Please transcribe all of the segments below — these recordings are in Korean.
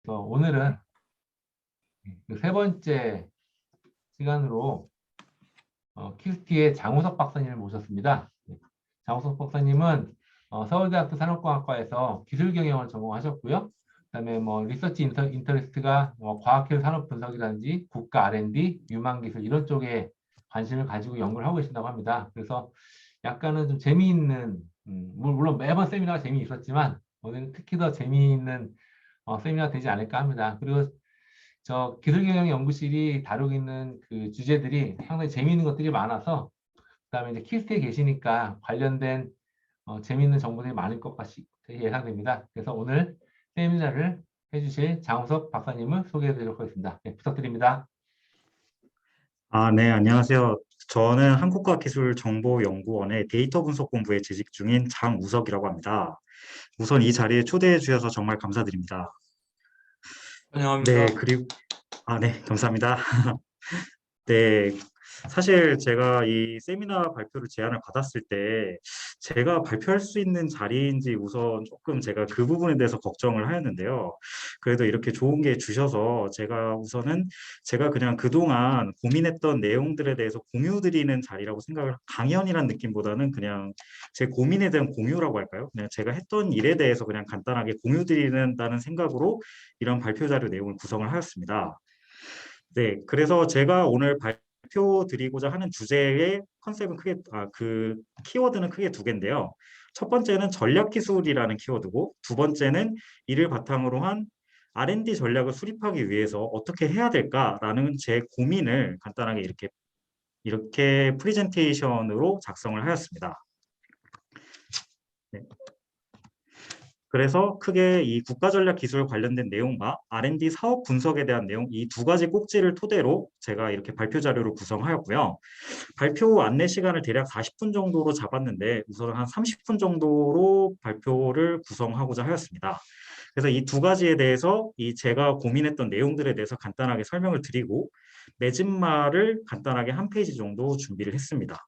오늘은 그세 번째 시간으로 큐스티의 장우석 박사님을 모셨습니다. 장우석 박사님은 서울대학교 산업공학과에서 기술경영을 전공하셨고요. 그다음에 리서치 인터레스트가 과학기술 산업 분석이라든지 국가 R&D, 유망기술 이런 쪽에 관심을 가지고 연구를 하고 계신다고 합니다. 그래서 약간은 좀 재미있는, 물론 매번 세미나가 재미있었지만 오늘은 특히 더 재미있는 세미나가 되지 않을까 합니다. 그리고 저 기술경영연구실이 다루고 있는 그 주제들이 상당히 재미있는 것들이 많아서 그다음에 이제 키스트에 계시니까 관련된 재미있는 정보들이 많을 것 같이 예상됩니다. 그래서 오늘 세미나를 해주실 장우석 박사님을 소개해 드리도록 하겠습니다. 네, 부탁드립니다. 네, 안녕하세요. 저는 한국과기술정보연구원의 데이터 분석 본부에 재직 중인 장우석이라고 합니다. 우선 이 자리에 초대해 주셔서 정말 감사드립니다. 환영합니다. 네, 그리고, 네, 감사합니다. 네, 사실 제가 이 세미나 발표를 제안을 받았을 때 제가 발표할 수 있는 자리인지 우선 조금 제가 그 부분에 대해서 걱정을 하였는데요. 그래도 이렇게 좋은 게 주셔서 제가 우선은 제가 그냥 그동안 고민했던 내용들에 대해서 공유드리는 자리라고 생각을, 강연이란 느낌보다는 그냥 제 고민에 대한 공유라고 할까요? 그냥 제가 했던 일에 대해서 그냥 간단하게 공유드린다는 생각으로 이런 발표 자료 내용을 구성을 하였습니다. 네, 그래서 제가 오늘 발표 드리고자 하는 주제의 컨셉은 크게, 그 키워드는 크게 두 개인데요. 첫 번째는 전략 기술이라는 키워드고, 두 번째는 이를 바탕으로 한 R&D 전략을 수립하기 위해서 어떻게 해야 될까라는 제 고민을 간단하게 이렇게 프레젠테이션으로 작성을 하였습니다. 네. 그래서 크게 이 국가전략 기술 관련된 내용과 R&D 사업 분석에 대한 내용 이 두 가지 꼭지를 토대로 제가 이렇게 발표 자료를 구성하였고요. 발표 안내 시간을 대략 40분 정도로 잡았는데 우선 한 30분 정도로 발표를 구성하고자 하였습니다. 그래서 이 두 가지에 대해서 제가 고민했던 내용들에 대해서 간단하게 설명을 드리고 맺은말을 간단하게 한 페이지 정도 준비를 했습니다.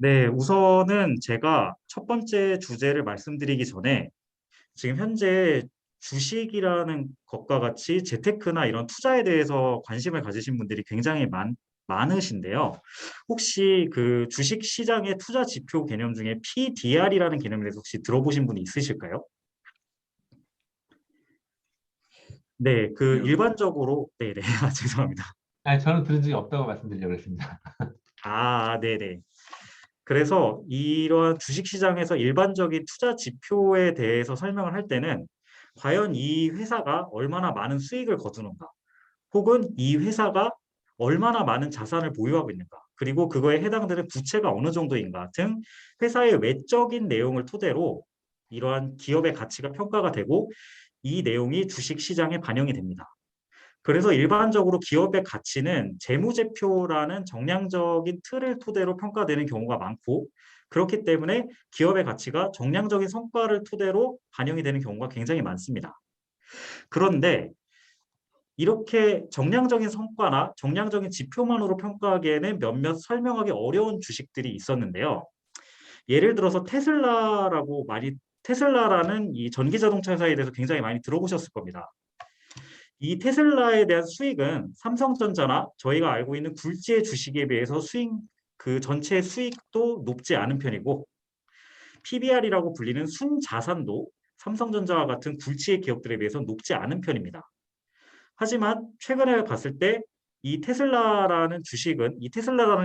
네, 우선은 제가 첫 번째 주제를 말씀드리기 전에 지금 현재 주식이라는 것과 같이 재테크나 이런 투자에 대해서 관심을 가지신 분들이 굉장히 많으신데요. 혹시 그 주식 시장의 투자 지표 개념 중에 PDR이라는 개념에 대해서 혹시 들어보신 분이 있으실까요? 네, 그 일반적으로, 네네, 죄송합니다. 저는 들은 적이 없다고 말씀드리려고 했습니다. 네네. 그래서 이러한 주식시장에서 일반적인 투자 지표에 대해서 설명을 할 때는 과연 이 회사가 얼마나 많은 수익을 거두는가, 혹은 이 회사가 얼마나 많은 자산을 보유하고 있는가, 그리고 그거에 해당되는 부채가 어느 정도인가 등 회사의 외적인 내용을 토대로 이러한 기업의 가치가 평가가 되고 이 내용이 주식시장에 반영이 됩니다. 그래서 일반적으로 기업의 가치는 재무제표라는 정량적인 틀을 토대로 평가되는 경우가 많고 그렇기 때문에 기업의 가치가 정량적인 성과를 토대로 반영이 되는 경우가 굉장히 많습니다. 그런데 이렇게 정량적인 성과나 정량적인 지표만으로 평가하기에는 몇몇 설명하기 어려운 주식들이 있었는데요. 예를 들어서 테슬라라는 이 전기자동차 회사에 대해서 굉장히 많이 들어보셨을 겁니다. 이 테슬라에 대한 수익은 삼성전자나 저희가 알고 있는 굴지의 주식에 비해서 그 전체 수익도 높지 않은 편이고 PBR이라고 불리는 순자산도 삼성전자와 같은 굴지의 기업들에 비해서 높지 않은 편입니다. 하지만 최근에 봤을 때 이 테슬라라는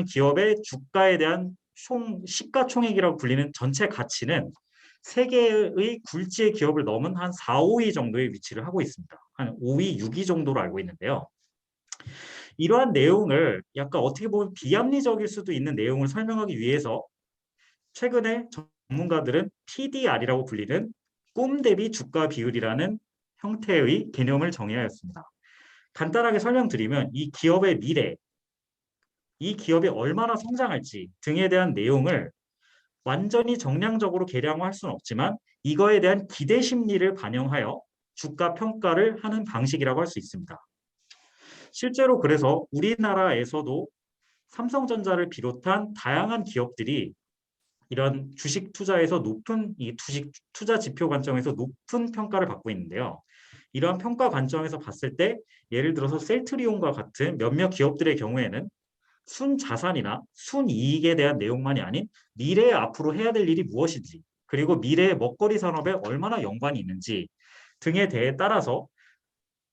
기업의 주가에 대한 총 시가총액이라고 불리는 전체 가치는 세계의 굴지의 기업을 넘은 한 4, 5위 정도의 위치를 하고 있습니다. 한 5위, 6위 정도로 알고 있는데요. 이러한 내용을 약간 어떻게 보면 비합리적일 수도 있는 내용을 설명하기 위해서 최근에 전문가들은 PDR이라고 불리는 꿈 대비 주가 비율이라는 형태의 개념을 정의하였습니다. 간단하게 설명드리면 이 기업의 미래, 이 기업이 얼마나 성장할지 등에 대한 내용을 완전히 정량적으로 계량화할 수는 없지만 이거에 대한 기대 심리를 반영하여 주가 평가를 하는 방식이라고 할 수 있습니다. 실제로 그래서 우리나라에서도 삼성전자를 비롯한 다양한 기업들이 이런 주식 투자에서 높은 이 주식 투자 지표 관점에서 높은 평가를 받고 있는데요. 이러한 평가 관점에서 봤을 때 예를 들어서 셀트리온과 같은 몇몇 기업들의 경우에는 순자산이나 순이익에 대한 내용만이 아닌 미래에 앞으로 해야 될 일이 무엇인지 그리고 미래의 먹거리 산업에 얼마나 연관이 있는지 등에 대해 따라서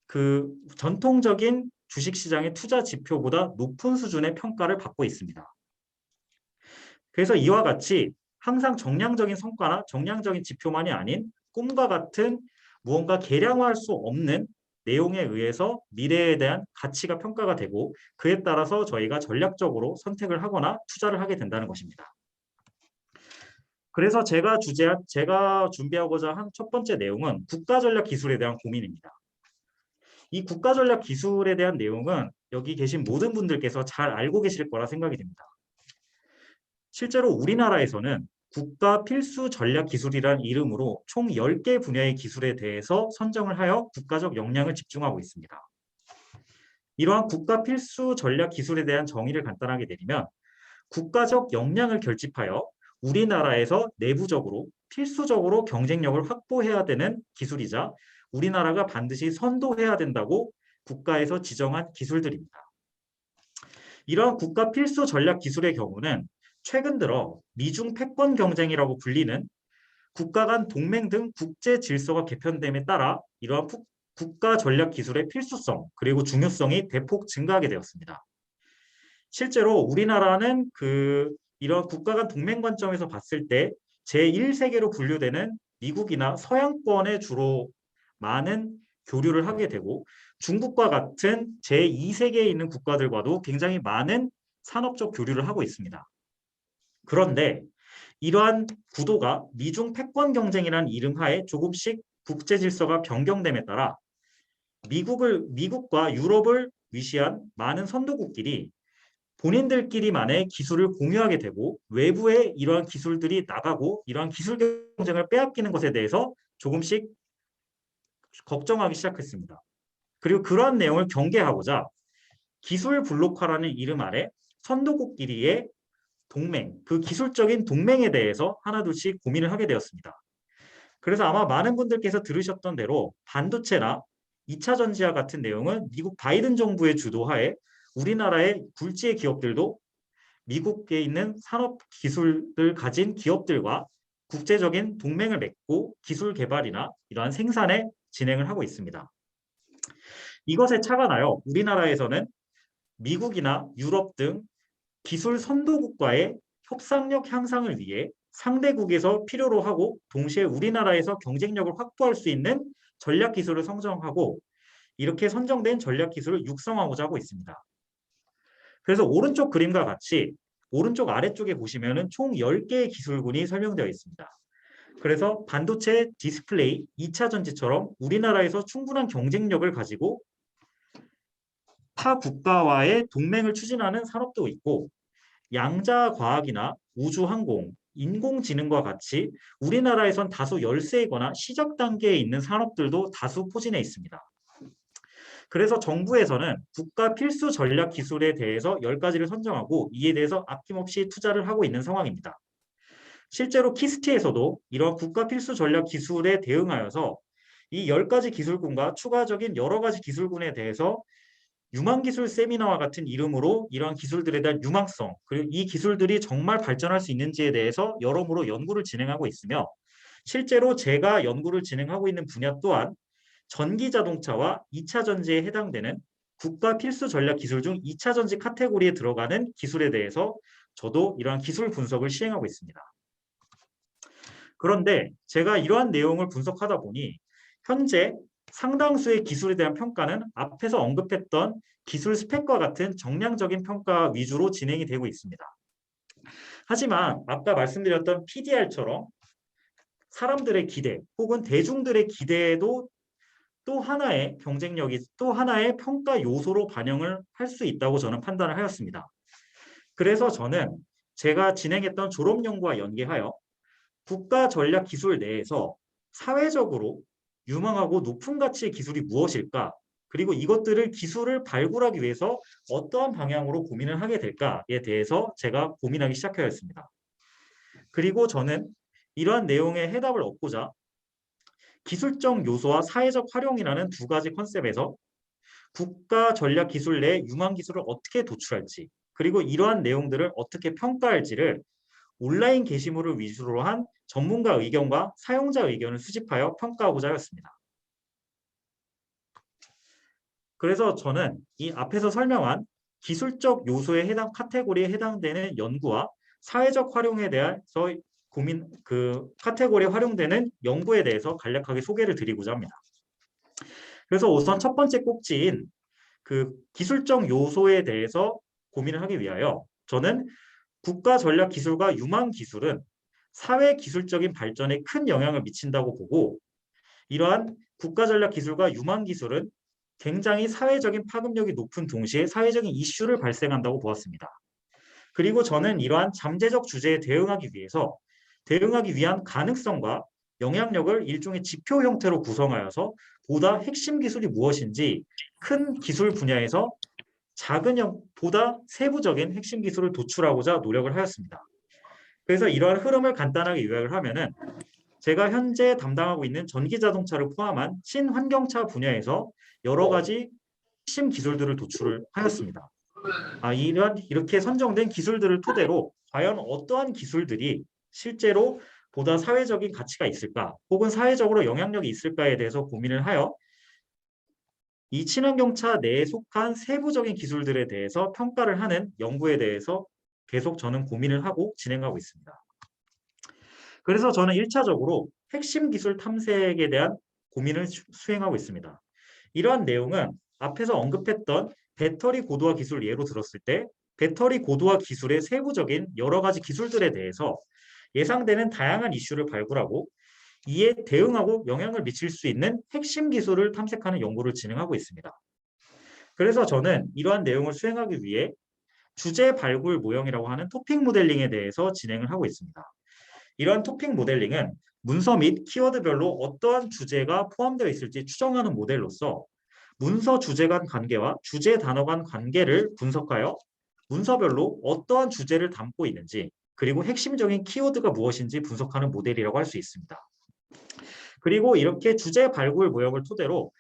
그 전통적인 주식시장의 투자 지표보다 높은 수준의 평가를 받고 있습니다. 그래서 이와 같이 항상 정량적인 성과나 정량적인 지표만이 아닌 꿈과 같은 무언가 계량화할 수 없는 내용에 의해서 미래에 대한 가치가 평가가 되고 그에 따라서 저희가 전략적으로 선택을 하거나 투자를 하게 된다는 것입니다. 그래서 제가 준비하고자 한 첫 번째 내용은 국가전략 기술에 대한 고민입니다. 이 국가전략 기술에 대한 내용은 여기 계신 모든 분들께서 잘 알고 계실 거라 생각이 됩니다. 실제로 우리나라에서는 국가 필수 전략 기술이라는 이름으로 총 10개 분야의 기술에 대해서 선정을 하여 국가적 역량을 집중하고 있습니다. 이러한 국가 필수 전략 기술에 대한 정의를 간단하게 내리면 국가적 역량을 결집하여 우리나라에서 내부적으로 필수적으로 경쟁력을 확보해야 되는 기술이자 우리나라가 반드시 선도해야 된다고 국가에서 지정한 기술들입니다. 이러한 국가 필수 전략 기술의 경우는 최근 들어 미중 패권 경쟁이라고 불리는 국가 간 동맹 등 국제 질서가 개편됨에 따라 이러한 국가 전략 기술의 필수성 그리고 중요성이 대폭 증가하게 되었습니다. 실제로 우리나라는 이러한 국가 간 동맹 관점에서 봤을 때 제1세계로 분류되는 미국이나 서양권에 주로 많은 교류를 하게 되고 중국과 같은 제2세계에 있는 국가들과도 굉장히 많은 산업적 교류를 하고 있습니다. 그런데 이러한 구도가 미중 패권 경쟁이라는 이름 하에 조금씩 국제 질서가 변경됨에 따라 미국과 유럽을 위시한 많은 선도국끼리 본인들끼리만의 기술을 공유하게 되고 외부에 이러한 기술들이 나가고 이러한 기술 경쟁을 빼앗기는 것에 대해서 조금씩 걱정하기 시작했습니다. 그리고 그러한 내용을 경계하고자 기술 블록화라는 이름 아래 선도국끼리의 동맹, 그 기술적인 동맹에 대해서 하나둘씩 고민을 하게 되었습니다. 그래서 아마 많은 분들께서 들으셨던 대로 반도체나 2차 전지와 같은 내용은 미국 바이든 정부의 주도하에 우리나라의 굴지의 기업들도 미국에 있는 산업 기술을 가진 기업들과 국제적인 동맹을 맺고 기술 개발이나 이러한 생산에 진행을 하고 있습니다. 이것에 착안하여 우리나라에서는 미국이나 유럽 등 기술 선도국과의 협상력 향상을 위해 상대국에서 필요로 하고 동시에 우리나라에서 경쟁력을 확보할 수 있는 전략 기술을 선정하고 이렇게 선정된 전략 기술을 육성하고자 하고 있습니다. 그래서 오른쪽 그림과 같이 오른쪽 아래쪽에 보시면은 총 10개의 기술군이 설명되어 있습니다. 그래서 반도체, 디스플레이, 2차 전지처럼 우리나라에서 충분한 경쟁력을 가지고 타 국가와의 동맹을 추진하는 산업도 있고 양자과학이나 우주항공, 인공지능과 같이 우리나라에선 다소 열세이거나 시작 단계에 있는 산업들도 다수 포진해 있습니다. 그래서 정부에서는 국가 필수 전략 기술에 대해서 10가지를 선정하고 이에 대해서 아낌없이 투자를 하고 있는 상황입니다. 실제로 키스티에서도 이런 국가 필수 전략 기술에 대응하여서 이 10가지 기술군과 추가적인 여러 가지 기술군에 대해서 유망기술 세미나와 같은 이름으로 이러한 기술들에 대한 유망성, 그리고 이 기술들이 정말 발전할 수 있는지에 대해서 여러모로 연구를 진행하고 있으며 실제로 제가 연구를 진행하고 있는 분야 또한 전기자동차와 2차 전지에 해당되는 국가 필수 전략 기술 중 2차 전지 카테고리에 들어가는 기술에 대해서 저도 이러한 기술 분석을 시행하고 있습니다. 그런데 제가 이러한 내용을 분석하다 보니 현재 상당수의 기술에 대한 평가는 앞에서 언급했던 기술 스펙과 같은 정량적인 평가 위주로 진행이 되고 있습니다. 하지만 아까 말씀드렸던 PDR처럼 사람들의 기대 혹은 대중들의 기대에도 또 하나의 경쟁력이 또 하나의 평가 요소로 반영을 할 수 있다고 저는 판단을 하였습니다. 그래서 저는 제가 진행했던 졸업 연구와 연계하여 국가 전략 기술 내에서 사회적으로 유망하고 높은 가치의 기술이 무엇일까? 그리고 이것들을 기술을 발굴하기 위해서 어떠한 방향으로 고민을 하게 될까에 대해서 제가 고민하기 시작하였습니다. 그리고 저는 이러한 내용의 해답을 얻고자 기술적 요소와 사회적 활용이라는 두 가지 컨셉에서 국가 전략 기술 내 유망 기술을 어떻게 도출할지, 그리고 이러한 내용들을 어떻게 평가할지를 온라인 게시물을 위주로 한 전문가 의견과 사용자 의견을 수집하여 평가하고자 하였습니다. 그래서 저는 이 앞에서 설명한 기술적 요소에 해당 카테고리에 해당되는 연구와 사회적 활용에 대해서 카테고리에 활용되는 연구에 대해서 간략하게 소개를 드리고자 합니다. 그래서 우선 첫 번째 꼭지인 그 기술적 요소에 대해서 고민을 하기 위하여 저는 국가 전략 기술과 유망 기술은 사회 기술적인 발전에 큰 영향을 미친다고 보고, 이러한 국가 전략 기술과 유망 기술은 굉장히 사회적인 파급력이 높은 동시에 사회적인 이슈를 발생한다고 보았습니다. 그리고 저는 이러한 잠재적 주제에 대응하기 위한 가능성과 영향력을 일종의 지표 형태로 구성하여서 보다 핵심 기술이 무엇인지 큰 기술 분야에서 보다 세부적인 핵심 기술을 도출하고자 노력을 하였습니다. 그래서 이러한 흐름을 간단하게 요약을 하면은 제가 현재 담당하고 있는 전기자동차를 포함한 친환경차 분야에서 여러 가지 핵심 기술들을 도출을 하였습니다. 이렇게 선정된 기술들을 토대로 과연 어떠한 기술들이 실제로 보다 사회적인 가치가 있을까, 혹은 사회적으로 영향력이 있을까에 대해서 고민을 하여 이 친환경차 내에 속한 세부적인 기술들에 대해서 평가를 하는 연구에 대해서 계속 저는 고민을 하고 진행하고 있습니다. 그래서 저는 1차적으로 핵심 기술 탐색에 대한 고민을 수행하고 있습니다. 이러한 내용은 앞에서 언급했던 배터리 고도화 기술 예로 들었을 때 배터리 고도화 기술의 세부적인 여러 가지 기술들에 대해서 예상되는 다양한 이슈를 발굴하고 이에 대응하고 영향을 미칠 수 있는 핵심 기술을 탐색하는 연구를 진행하고 있습니다. 그래서 저는 이러한 내용을 수행하기 위해 주제 발굴 모형이라고 하는 토픽 모델링에 대해서 진행을 하고 있습니다. 이러한 토픽 모델링은 문서 및 키워드별로 어떠한 주제가 포함되어 있을지 추정하는 모델로서 문서 주제 간 관계와 주제 단어 간 관계를 분석하여 문서별로 어떠한 주제를 담고 있는지, 그리고 핵심적인 키워드가 무엇인지 분석하는 모델이라고 할 수 있습니다. 그리고 이렇게 주제 발굴 모형을 토대로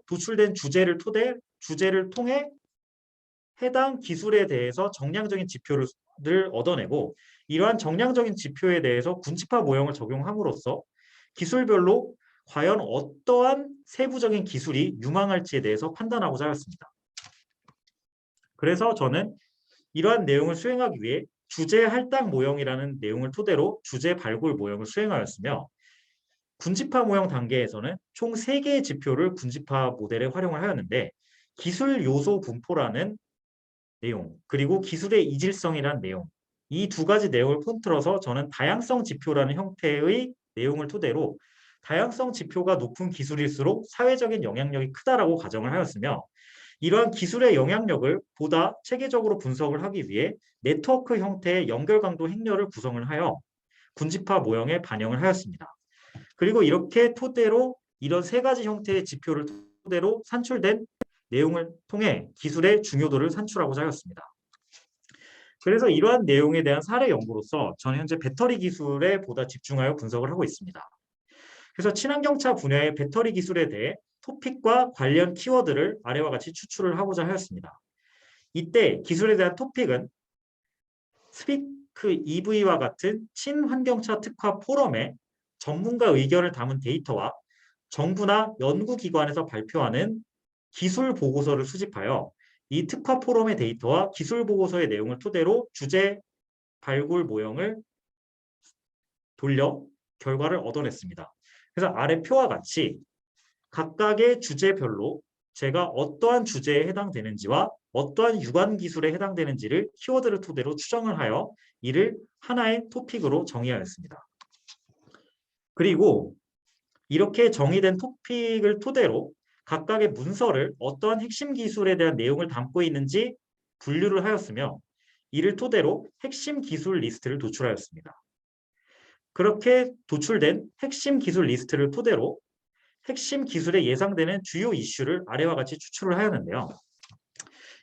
도출된 주제를 통해 해당 기술에 대해서 정량적인 지표를 얻어내고, 이러한 정량적인 지표에 대해서 군집화 모형을 적용함으로써 기술별로 과연 어떠한 세부적인 기술이 유망할지에 대해서 판단하고자 하였습니다. 그래서 저는 이러한 내용을 수행하기 위해 주제 할당 모형이라는 내용을 토대로 주제 발굴 모형을 수행하였으며, 군집화 모형 단계에서는 총 3개의 지표를 군집화 모델에 활용을 하였는데, 기술 요소 분포라는 내용, 그리고 기술의 이질성이라는 내용, 이 두 가지 내용을 폰트러서 저는 다양성 지표라는 형태의 내용을 토대로 다양성 지표가 높은 기술일수록 사회적인 영향력이 크다라고 가정을 하였으며, 이러한 기술의 영향력을 보다 체계적으로 분석을 하기 위해 네트워크 형태의 연결 강도 행렬을 구성을 하여 군집화 모형에 반영을 하였습니다. 그리고 이렇게 토대로 이런 3가지 형태의 지표를 토대로 산출된 내용을 통해 기술의 중요도를 산출하고자 하였습니다. 그래서 이러한 내용에 대한 사례 연구로서 저는 현재 배터리 기술에 보다 집중하여 분석을 하고 있습니다. 그래서 친환경차 분야의 배터리 기술에 대해 토픽과 관련 키워드를 아래와 같이 추출을 하고자 하였습니다. 이때 기술에 대한 토픽은 스피크 EV와 같은 친환경차 특화 포럼에 전문가 의견을 담은 데이터와 정부나 연구기관에서 발표하는 기술 보고서를 수집하여 이 특화 포럼의 데이터와 기술 보고서의 내용을 토대로 주제 발굴 모형을 돌려 결과를 얻어냈습니다. 그래서 아래 표와 같이 각각의 주제별로 제가 어떠한 주제에 해당되는지와 어떠한 유관 기술에 해당되는지를 키워드를 토대로 추정을 하여 이를 하나의 토픽으로 정의하였습니다. 그리고 이렇게 정의된 토픽을 토대로 각각의 문서를 어떠한 핵심 기술에 대한 내용을 담고 있는지 분류를 하였으며, 이를 토대로 핵심 기술 리스트를 도출하였습니다. 그렇게 도출된 핵심 기술 리스트를 토대로 핵심 기술에 예상되는 주요 이슈를 아래와 같이 추출을 하였는데요.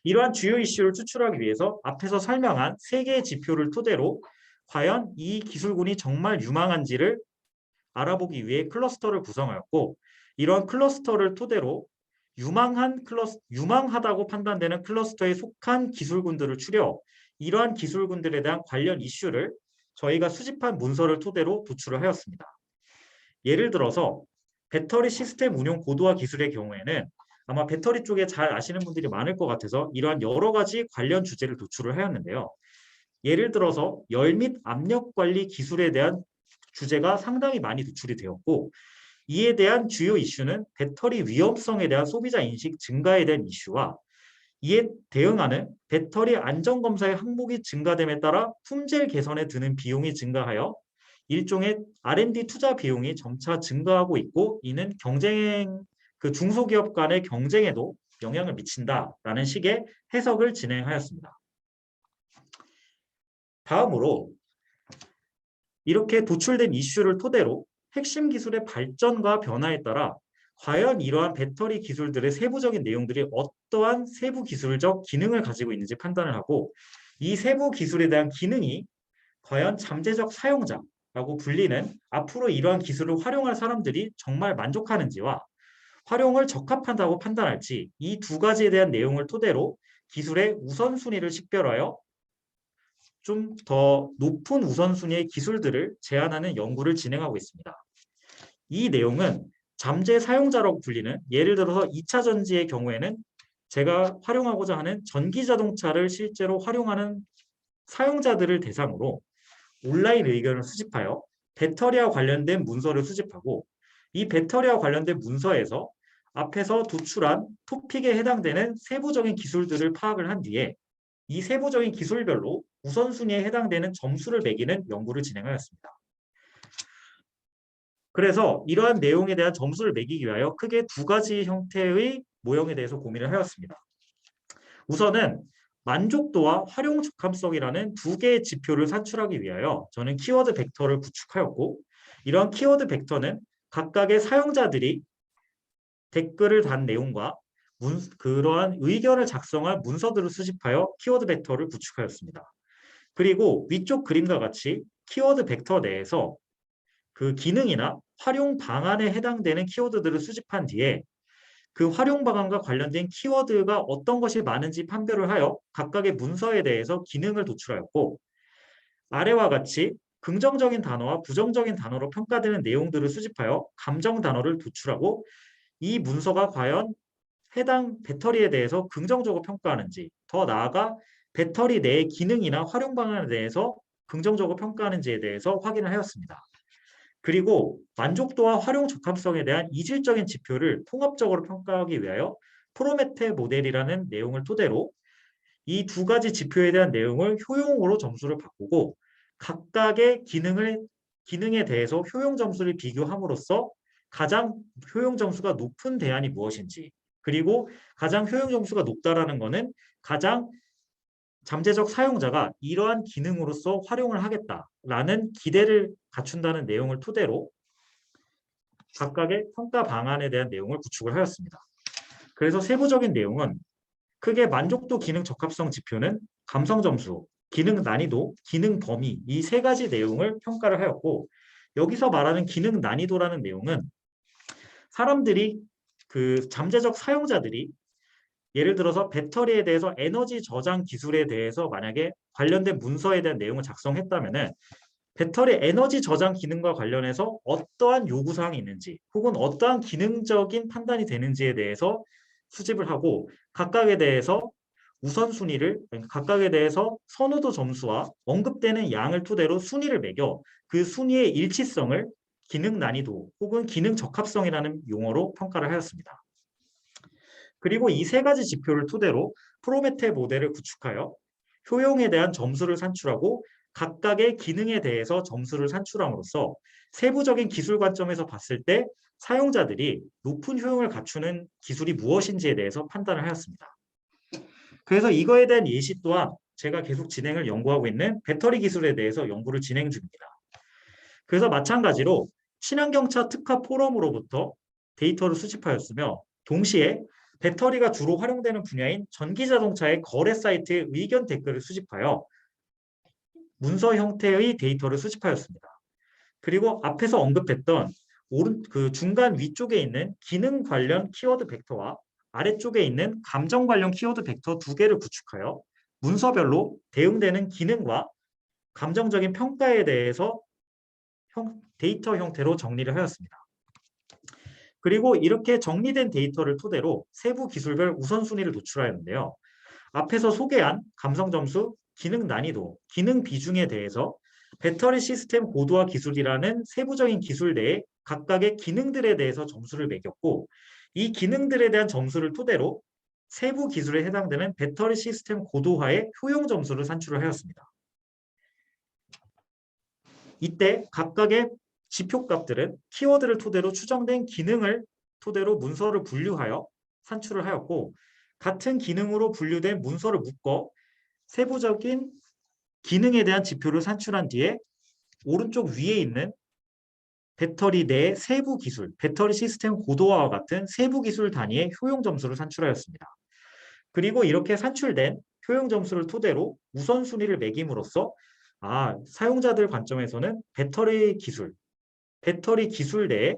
이러한 주요 이슈를 추출하기 위해서 앞에서 설명한 3개의 지표를 토대로 과연 이 기술군이 정말 유망한지를 알아보기 위해 클러스터를 구성하였고, 이러한 클러스터를 토대로 유망하다고 판단되는 클러스터에 속한 기술군들을 추려 이러한 기술군들에 대한 관련 이슈를 저희가 수집한 문서를 토대로 도출을 하였습니다. 예를 들어서 배터리 시스템 운용 고도화 기술의 경우에는 아마 배터리 쪽에 잘 아시는 분들이 많을 것 같아서 이러한 여러 가지 관련 주제를 도출을 하였는데요. 예를 들어서 열 및 압력 관리 기술에 대한 주제가 상당히 많이 도출이 되었고, 이에 대한 주요 이슈는 배터리 위험성에 대한 소비자 인식 증가에 대한 이슈와 이에 대응하는 배터리 안전검사의 항목이 증가됨에 따라 품질 개선에 드는 비용이 증가하여 일종의 R&D 투자 비용이 점차 증가하고 있고, 이는 중소기업 간의 경쟁에도 영향을 미친다라는 식의 해석을 진행하였습니다. 다음으로 이렇게 도출된 이슈를 토대로 핵심 기술의 발전과 변화에 따라 과연 이러한 배터리 기술들의 세부적인 내용들이 어떠한 세부 기술적 기능을 가지고 있는지 판단을 하고, 이 세부 기술에 대한 기능이 과연 잠재적 사용자라고 불리는 앞으로 이러한 기술을 활용할 사람들이 정말 만족하는지와 활용을 적합한다고 판단할지, 이 두 가지에 대한 내용을 토대로 기술의 우선순위를 식별하여 좀 더 높은 우선순위의 기술들을 제안하는 연구를 진행하고 있습니다. 이 내용은 잠재 사용자라고 불리는, 예를 들어서 2차 전지의 경우에는 제가 활용하고자 하는 전기 자동차를 실제로 활용하는 사용자들을 대상으로 온라인 의견을 수집하여 배터리와 관련된 문서를 수집하고, 이 배터리와 관련된 문서에서 앞에서 도출한 토픽에 해당되는 세부적인 기술들을 파악을 한 뒤에 이 세부적인 기술별로 우선순위에 해당되는 점수를 매기는 연구를 진행하였습니다. 그래서 이러한 내용에 대한 점수를 매기기 위하여 크게 두 가지 형태의 모형에 대해서 고민을 하였습니다. 우선은 만족도와 활용 적합성이라는 두 개의 지표를 산출하기 위하여 저는 키워드 벡터를 구축하였고, 이러한 키워드 벡터는 각각의 사용자들이 댓글을 단 내용과 그러한 의견을 작성한 문서들을 수집하여 키워드 벡터를 구축하였습니다. 그리고 위쪽 그림과 같이 키워드 벡터 내에서 그 기능이나 활용 방안에 해당되는 키워드들을 수집한 뒤에 그 활용 방안과 관련된 키워드가 어떤 것이 많은지 판별을 하여 각각의 문서에 대해서 기능을 도출하였고, 아래와 같이 긍정적인 단어와 부정적인 단어로 평가되는 내용들을 수집하여 감정 단어를 도출하고, 이 문서가 과연 해당 배터리에 대해서 긍정적으로 평가하는지, 더 나아가 배터리 내의 기능이나 활용 방안에 대해서 긍정적으로 평가하는지에 대해서 확인을 하였습니다. 그리고 만족도와 활용 적합성에 대한 이질적인 지표를 통합적으로 평가하기 위하여 프로메테 모델이라는 내용을 토대로 이 두 가지 지표에 대한 내용을 효용으로 점수를 바꾸고, 각각의 기능에 대해서 효용 점수를 비교함으로써 가장 효용 점수가 높은 대안이 무엇인지, 그리고 가장 효용 점수가 높다라는 것은 가장 잠재적 사용자가 이러한 기능으로서 활용을 하겠다라는 기대를 갖춘다는 내용을 토대로 각각의 평가 방안에 대한 내용을 구축을 하였습니다. 그래서 세부적인 내용은 크게 만족도, 기능 적합성 지표는 감성 점수, 기능 난이도, 기능 범위, 이 세 가지 내용을 평가를 하였고, 여기서 말하는 기능 난이도라는 내용은 사람들이 그 잠재적 사용자들이 예를 들어서 배터리에 대해서 에너지 저장 기술에 대해서 만약에 관련된 문서에 대한 내용을 작성했다면은 배터리 에너지 저장 기능과 관련해서 어떠한 요구사항이 있는지 혹은 어떠한 기능적인 판단이 되는지에 대해서 수집을 하고, 각각에 대해서 우선순위를, 각각에 대해서 선호도 점수와 언급되는 양을 토대로 순위를 매겨 그 순위의 일치성을 기능 난이도 혹은 기능 적합성이라는 용어로 평가를 하였습니다. 그리고 이 세 가지 지표를 토대로 프로메테 모델을 구축하여 효용에 대한 점수를 산출하고 각각의 기능에 대해서 점수를 산출함으로써 세부적인 기술 관점에서 봤을 때 사용자들이 높은 효용을 갖추는 기술이 무엇인지에 대해서 판단을 하였습니다. 그래서 이거에 대한 예시 또한 제가 계속 진행을 연구하고 있는 배터리 기술에 대해서 연구를 진행 중입니다. 그래서 마찬가지로 친환경차 특화 포럼으로부터 데이터를 수집하였으며, 동시에 배터리가 주로 활용되는 분야인 전기자동차의 거래 사이트의 의견 댓글을 수집하여 문서 형태의 데이터를 수집하였습니다. 그리고 앞에서 언급했던 그 중간 위쪽에 있는 기능 관련 키워드 벡터와 아래쪽에 있는 감정 관련 키워드 벡터 두 개를 구축하여 문서별로 대응되는 기능과 감정적인 평가에 대해서 데이터 형태로 정리를 하였습니다. 그리고 이렇게 정리된 데이터를 토대로 세부 기술별 우선순위를 노출하였는데요. 앞에서 소개한 감성 점수, 기능 난이도, 기능 비중에 대해서 배터리 시스템 고도화 기술이라는 세부적인 기술 내에 각각의 기능들에 대해서 점수를 매겼고, 이 기능들에 대한 점수를 토대로 세부 기술에 해당되는 배터리 시스템 고도화의 효용 점수를 산출을 하였습니다. 이때 각각의 지표값들은 키워드를 토대로 추정된 기능을 토대로 문서를 분류하여 산출을 하였고, 같은 기능으로 분류된 문서를 묶어 세부적인 기능에 대한 지표를 산출한 뒤에 오른쪽 위에 있는 배터리 내 세부 기술, 배터리 시스템 고도화와 같은 세부 기술 단위의 효용 점수를 산출하였습니다. 그리고 이렇게 산출된 효용 점수를 토대로 우선순위를 매김으로써 사용자들 관점에서는 배터리 기술 내에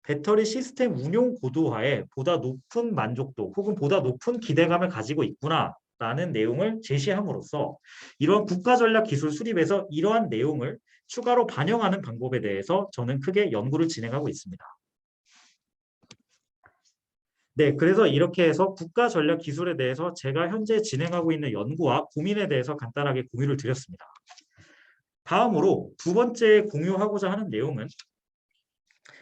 배터리 시스템 운용 고도화에 보다 높은 만족도 혹은 보다 높은 기대감을 가지고 있구나라는 내용을 제시함으로써 이러한 국가전략 기술 수립에서 이러한 내용을 추가로 반영하는 방법에 대해서 저는 크게 연구를 진행하고 있습니다. 네, 그래서 이렇게 해서 국가전략 기술에 대해서 제가 현재 진행하고 있는 연구와 고민에 대해서 간단하게 공유를 드렸습니다. 다음으로 두 번째 공유하고자 하는 내용은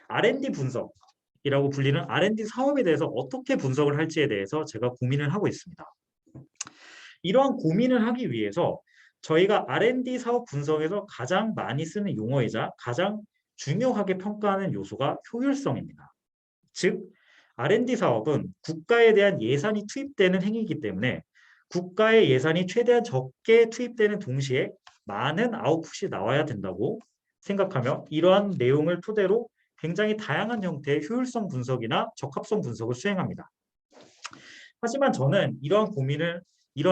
R&D 분석이라고 불리는 R&D 사업에 대해서 어떻게 분석을 할지에 대해서 제가 고민을 하고 있습니다. 이러한 고민을 하기 위해서 저희가 R&D 사업 분석에서 가장 많이 쓰는 용어이자 가장 중요하게 평가하는 요소가 효율성입니다. 즉, R&D 사업은 국가에 대한 예산이 투입되는 행위이기 때문에 국가의 예산이 최대한 적게 투입되는 동시에 많은 아웃풋이 나와야 된다고 생각하며 이러한 내용을 토대로 굉장히 다양한 형태의 효율성 분석이나 적합성 분석을 수행합니다. 하지만 저는 이러한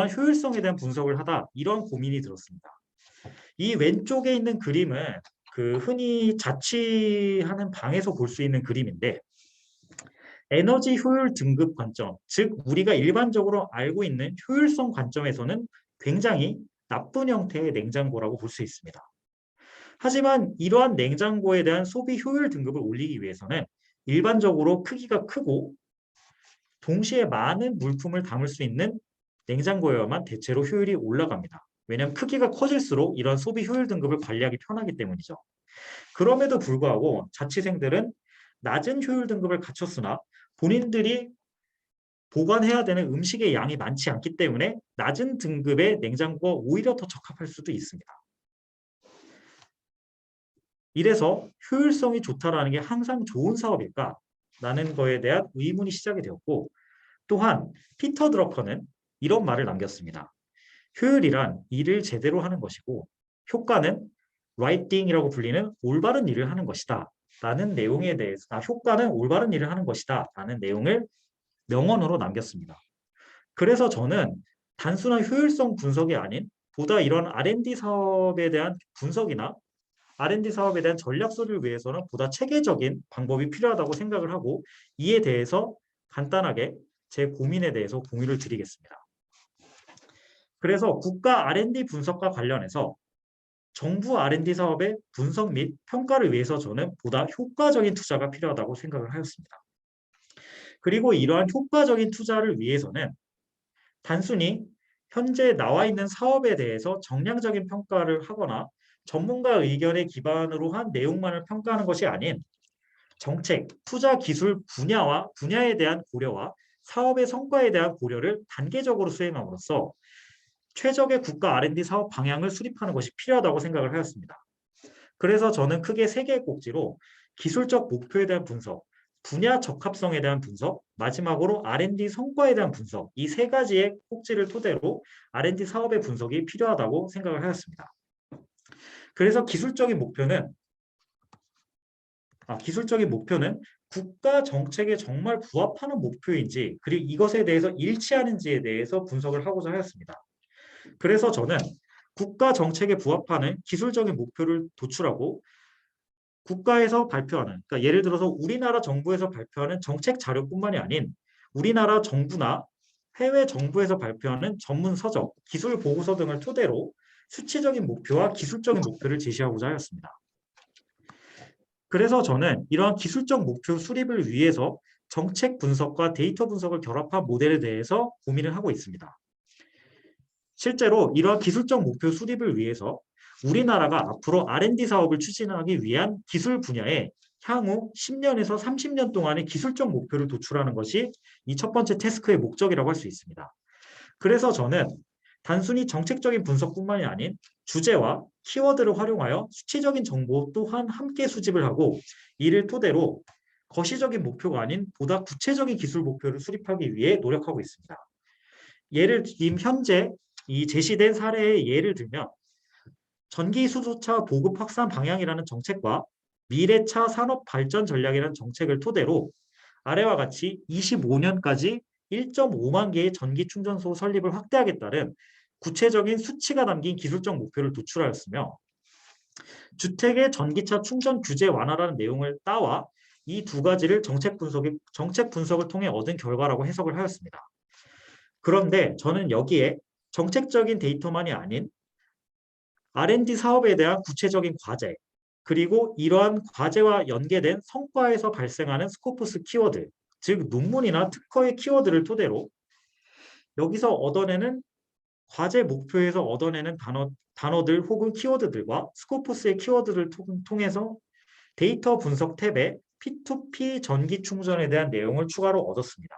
효율성에 대한 분석을 하다 이러한 고민이 들었습니다. 이 왼쪽에 있는 그림은 흔히 자취하는 방에서 볼 수 있는 그림인데 에너지 효율 등급 관점, 즉 우리가 일반적으로 알고 있는 효율성 관점에서는 굉장히 나쁜 형태의 냉장고라고 볼 수 있습니다. 하지만 이러한 냉장고에 대한 소비 효율 등급을 올리기 위해서는 일반적으로 크기가 크고 동시에 많은 물품을 담을 수 있는 냉장고여야만 대체로 효율이 올라갑니다. 왜냐하면 크기가 커질수록 이런 소비 효율 등급을 관리하기 편하기 때문이죠. 그럼에도 불구하고 자취생들은 낮은 효율 등급을 갖췄으나 본인들이 보관해야 되는 음식의 양이 많지 않기 때문에 낮은 등급의 냉장고가 오히려 더 적합할 수도 있습니다. 이래서 효율성이 좋다라는 게 항상 좋은 사업일까라는 거에 대한 의문이 시작이 되었고, 또한 피터 드러커는 이런 말을 남겼습니다. 효율이란 일을 제대로 하는 것이고 효과는 라이팅이라고 불리는 올바른 일을 하는 것이다 라는 내용에 대해서 효과는 올바른 일을 하는 것이다 라는 내용을 명언으로 남겼습니다. 그래서 저는 단순한 효율성 분석이 아닌 보다 이런 R&D 사업에 대한 분석이나 R&D 사업에 대한 전략서를 위해서는 보다 체계적인 방법이 필요하다고 생각을 하고 이에 대해서 간단하게 제 고민에 대해서 공유를 드리겠습니다. 그래서 국가 R&D 분석과 관련해서 정부 R&D 사업의 분석 및 평가를 위해서 저는 보다 효과적인 투자가 필요하다고 생각을 하였습니다. 그리고 이러한 효과적인 투자를 위해서는 단순히 현재 나와 있는 사업에 대해서 정량적인 평가를 하거나 전문가 의견에 기반으로 한 내용만을 평가하는 것이 아닌 정책, 투자 기술 분야에 대한 고려와 사업의 성과에 대한 고려를 단계적으로 수행함으로써 최적의 국가 R&D 사업 방향을 수립하는 것이 필요하다고 생각을 하였습니다. 그래서 저는 크게 3개의 꼭지로 기술적 목표에 대한 분석, 분야 적합성에 대한 분석, 마지막으로 R&D 성과에 대한 분석, 이 3가지의 꼭지를 토대로 R&D 사업의 분석이 필요하다고 생각을 하였습니다. 그래서 기술적인 목표는 기술적인 목표는 국가 정책에 정말 부합하는 목표인지 그리고 이것에 대해서 일치하는지에 대해서 분석을 하고자 하였습니다. 그래서 저는 국가 정책에 부합하는 기술적인 목표를 도출하고 국가에서 발표하는, 그러니까 예를 들어서 우리나라 정부에서 발표하는 정책 자료뿐만이 아닌 우리나라 정부나 해외 정부에서 발표하는 전문 서적, 기술 보고서 등을 토대로 수치적인 목표와 기술적인 목표를 제시하고자 하였습니다. 그래서 저는 이러한 기술적 목표 수립을 위해서 정책 분석과 데이터 분석을 결합한 모델에 대해서 고민을 하고 있습니다. 실제로 이러한 기술적 목표 수립을 위해서 우리나라가 앞으로 R&D 사업을 추진하기 위한 기술 분야에 향후 10년에서 30년 동안의 기술적 목표를 도출하는 것이 이 첫 번째 태스크의 목적이라고 할 수 있습니다. 그래서 저는 단순히 정책적인 분석뿐만이 아닌 주제와 키워드를 활용하여 수치적인 정보 또한 함께 수집을 하고 이를 토대로 거시적인 목표가 아닌 보다 구체적인 기술 목표를 수립하기 위해 노력하고 있습니다. 현재 이 제시된 사례의 예를 들면 전기 수소차 보급 확산 방향이라는 정책과 미래차 산업 발전 전략이라는 정책을 토대로 아래와 같이 25년까지 1.5만 개의 전기 충전소 설립을 확대하겠다는 구체적인 수치가 담긴 기술적 목표를 도출하였으며 주택의 전기차 충전 규제 완화라는 내용을 따와 이 두 가지를 정책 분석을 통해 얻은 결과라고 해석을 하였습니다. 그런데 저는 여기에 정책적인 데이터만이 아닌 R&D 사업에 대한 구체적인 과제, 그리고 이러한 과제와 연계된 성과에서 발생하는 스코프스 키워드, 즉 논문이나 특허의 키워드를 토대로 여기서 얻어내는 과제 목표에서 얻어내는 단어들 혹은 키워드들과 스코프스의 키워드를 통해서 데이터 분석 탭에 P2P 전기 충전에 대한 내용을 추가로 얻었습니다.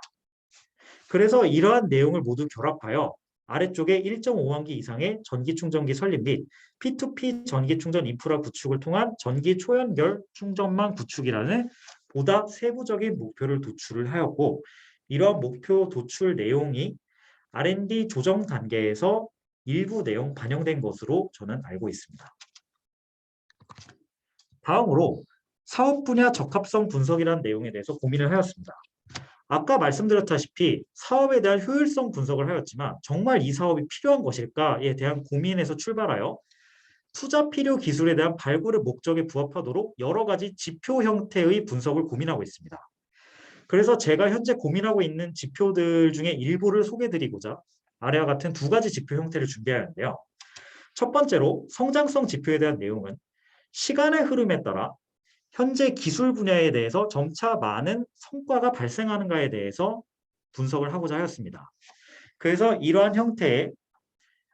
그래서 이러한 내용을 모두 결합하여 아래쪽에 1.5만 개 이상의 전기 충전기 설립 및 P2P 전기 충전 인프라 구축을 통한 전기 초연결 충전망 구축이라는 보다 세부적인 목표를 도출을 하였고 이러한 목표 도출 내용이 R&D 조정 단계에서 일부 내용 반영된 것으로 저는 알고 있습니다. 다음으로 사업 분야 적합성 분석이라는 내용에 대해서 고민을 하였습니다. 아까 말씀드렸다시피 사업에 대한 효율성 분석을 하였지만 정말 이 사업이 필요한 것일까에 대한 고민에서 출발하여 투자 필요 기술에 대한 발굴의 목적에 부합하도록 여러 가지 지표 형태의 분석을 고민하고 있습니다. 그래서 제가 현재 고민하고 있는 지표들 중에 일부를 소개드리고자 아래와 같은 두 가지 지표 형태를 준비하였는데요. 첫 번째로 성장성 지표에 대한 내용은 시간의 흐름에 따라 현재 기술 분야에 대해서 점차 많은 성과가 발생하는가에 대해서 분석을 하고자 하였습니다. 그래서 이러한 형태의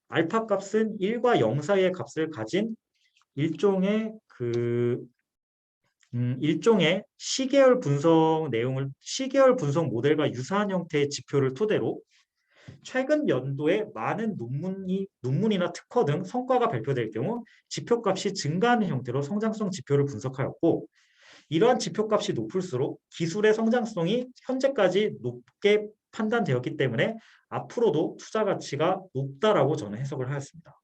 알파 값은 1과 0 사이의 값을 가진 일종의 시계열 분석 시계열 분석 모델과 유사한 형태의 지표를 토대로 최근 연도에 많은 논문이나 특허 등 성과가 발표될 경우 지표값이 증가하는 형태로 성장성 지표를 분석하였고 이러한 지표값이 높을수록 기술의 성장성이 현재까지 높게 판단되었기 때문에 앞으로도 투자 가치가 높다라고 저는 해석을 하였습니다.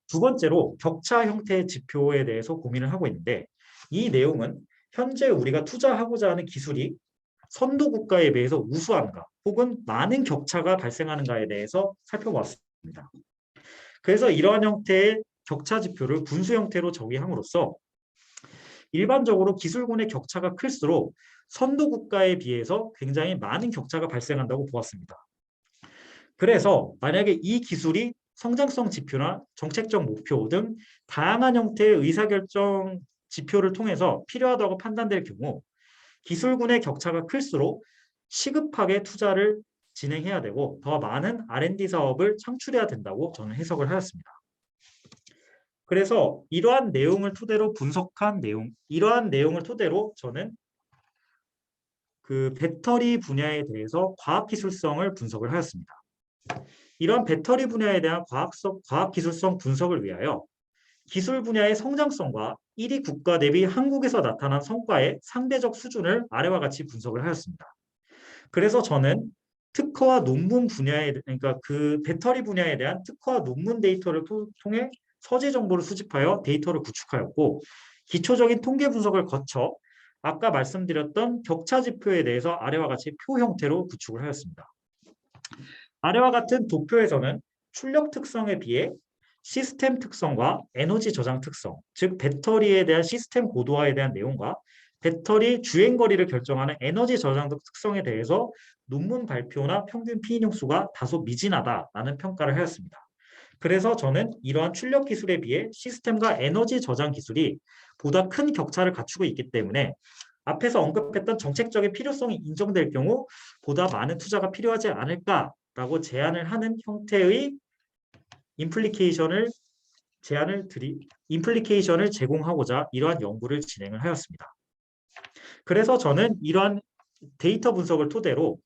두 번째로 격차 형태의 지표에 대해서 고민을 하고 있는데 이 내용은 현재 우리가 투자하고자 하는 기술이 선도 국가에 비해서 우수한가 혹은 많은 격차가 발생하는가에 대해서 살펴보았습니다. 그래서 이러한 형태의 격차 지표를 분수 형태로 정의함으로써 일반적으로 기술군의 격차가 클수록 선도 국가에 비해서 굉장히 많은 격차가 발생한다고 보았습니다. 그래서 만약에 이 기술이 성장성 지표나 정책적 목표 등 다양한 형태의 의사결정 지표를 통해서 필요하다고 판단될 경우 기술군의 격차가 클수록 시급하게 투자를 진행해야 되고 더 많은 R&D 사업을 창출해야 된다고 저는 해석을 하였습니다. 그래서 이러한 내용을 토대로 이러한 내용을 토대로 저는 그 배터리 분야에 대해서 과학기술성을 분석을 하였습니다. 이러한 배터리 분야에 대한 과학기술성 분석을 위하여 기술 분야의 성장성과 1위 국가 대비 한국에서 나타난 성과의 상대적 수준을 아래와 같이 분석을 하였습니다. 그래서 저는 특허와 논문 분야에, 그러니까 그 배터리 분야에 대한 특허와 논문 데이터를 통해 서지 정보를 수집하여 데이터를 구축하였고 기초적인 통계 분석을 거쳐 아까 말씀드렸던 격차 지표에 대해서 아래와 같이 표 형태로 구축을 하였습니다. 아래와 같은 도표에서는 출력 특성에 비해 시스템 특성과 에너지 저장 특성, 즉 배터리에 대한 시스템 고도화에 대한 내용과 배터리 주행 거리를 결정하는 에너지 저장 특성에 대해서 논문 발표나 평균 피인용 수가 다소 미진하다라는 평가를 하였습니다. 그래서 저는 이러한 출력 기술에 비해 시스템과 에너지 저장 기술이 보다 큰 격차를 갖추고 있기 때문에 앞에서 언급했던 정책적인 필요성이 인정될 경우 보다 많은 투자가 필요하지 않을까라고 제안을 하는 형태의 인플리케이션을 제공하고자 이러한 연구를 진행을 하였습니다. 그래서 저는 이러한 데이터 분석을 토대로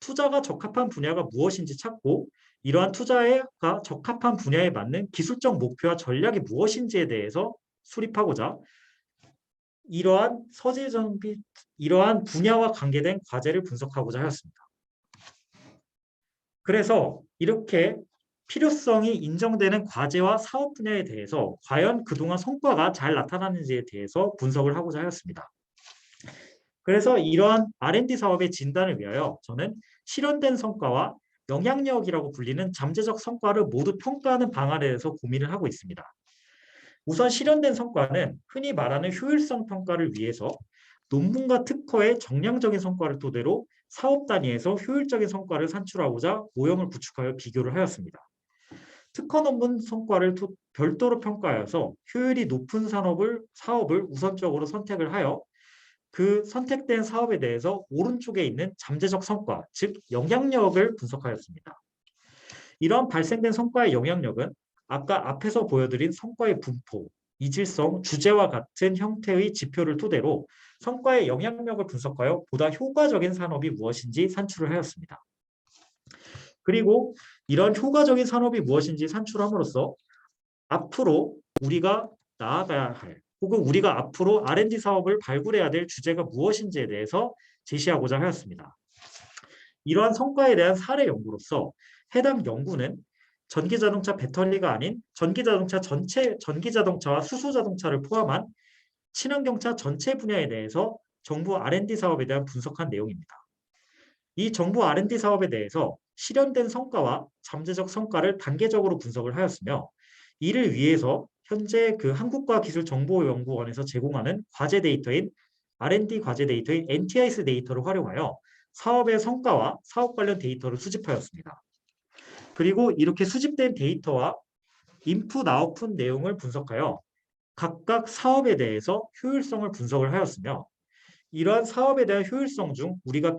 투자가 적합한 분야가 무엇인지 찾고 이러한 투자가 적합한 분야에 맞는 기술적 목표와 전략이 무엇인지에 대해서 수립하고자 이러한 분야와 관계된 과제를 분석하고자 하였습니다. 그래서 이렇게 필요성이 인정되는 과제와 사업 분야에 대해서 과연 그동안 성과가 잘 나타나는지에 대해서 분석을 하고자 하였습니다. 그래서 이러한 R&D 사업의 진단을 위하여 저는 실현된 성과와 영향력이라고 불리는 잠재적 성과를 모두 평가하는 방안에 대해서 고민을 하고 있습니다. 우선 실현된 성과는 흔히 말하는 효율성 평가를 위해서 논문과 특허의 정량적인 성과를 토대로 사업 단위에서 효율적인 성과를 산출하고자 모형을 구축하여 비교를 하였습니다. 특허 논문 성과를 별도로 평가하여서 효율이 높은 사업을 우선적으로 선택을 하여 그 선택된 사업에 대해서 오른쪽에 있는 잠재적 성과, 즉 영향력을 분석하였습니다. 이러한 발생된 성과의 영향력은 아까 앞에서 보여드린 성과의 분포, 이질성, 주제와 같은 형태의 지표를 토대로 성과의 영향력을 분석하여 보다 효과적인 산업이 무엇인지 산출을 하였습니다. 그리고 이런 효과적인 산업이 무엇인지 산출함으로써 앞으로 우리가 나아가야 할 혹은 우리가 앞으로 R&D 사업을 발굴해야 될 주제가 무엇인지에 대해서 제시하고자 하였습니다. 이러한 성과에 대한 사례 연구로서 해당 연구는 전기자동차 배터리가 아닌 전기자동차와 수소자동차를 포함한 친환경차 전체 분야에 대해서 정부 R&D 사업에 대한 분석한 내용입니다. 이 정부 R&D 사업에 대해서 실현된 성과와 잠재적 성과를 단계적으로 분석을 하였으며 이를 위해서 현재 그 한국과기술정보연구원에서 제공하는 과제 데이터인 R&D 과제 데이터인 NTIS 데이터를 활용하여 사업의 성과와 사업 관련 데이터를 수집하였습니다. 그리고 이렇게 수집된 데이터와 인풋, 아웃풋 내용을 분석하여 각각 사업에 대해서 효율성을 분석을 하였으며 이러한 사업에 대한 효율성 중 우리가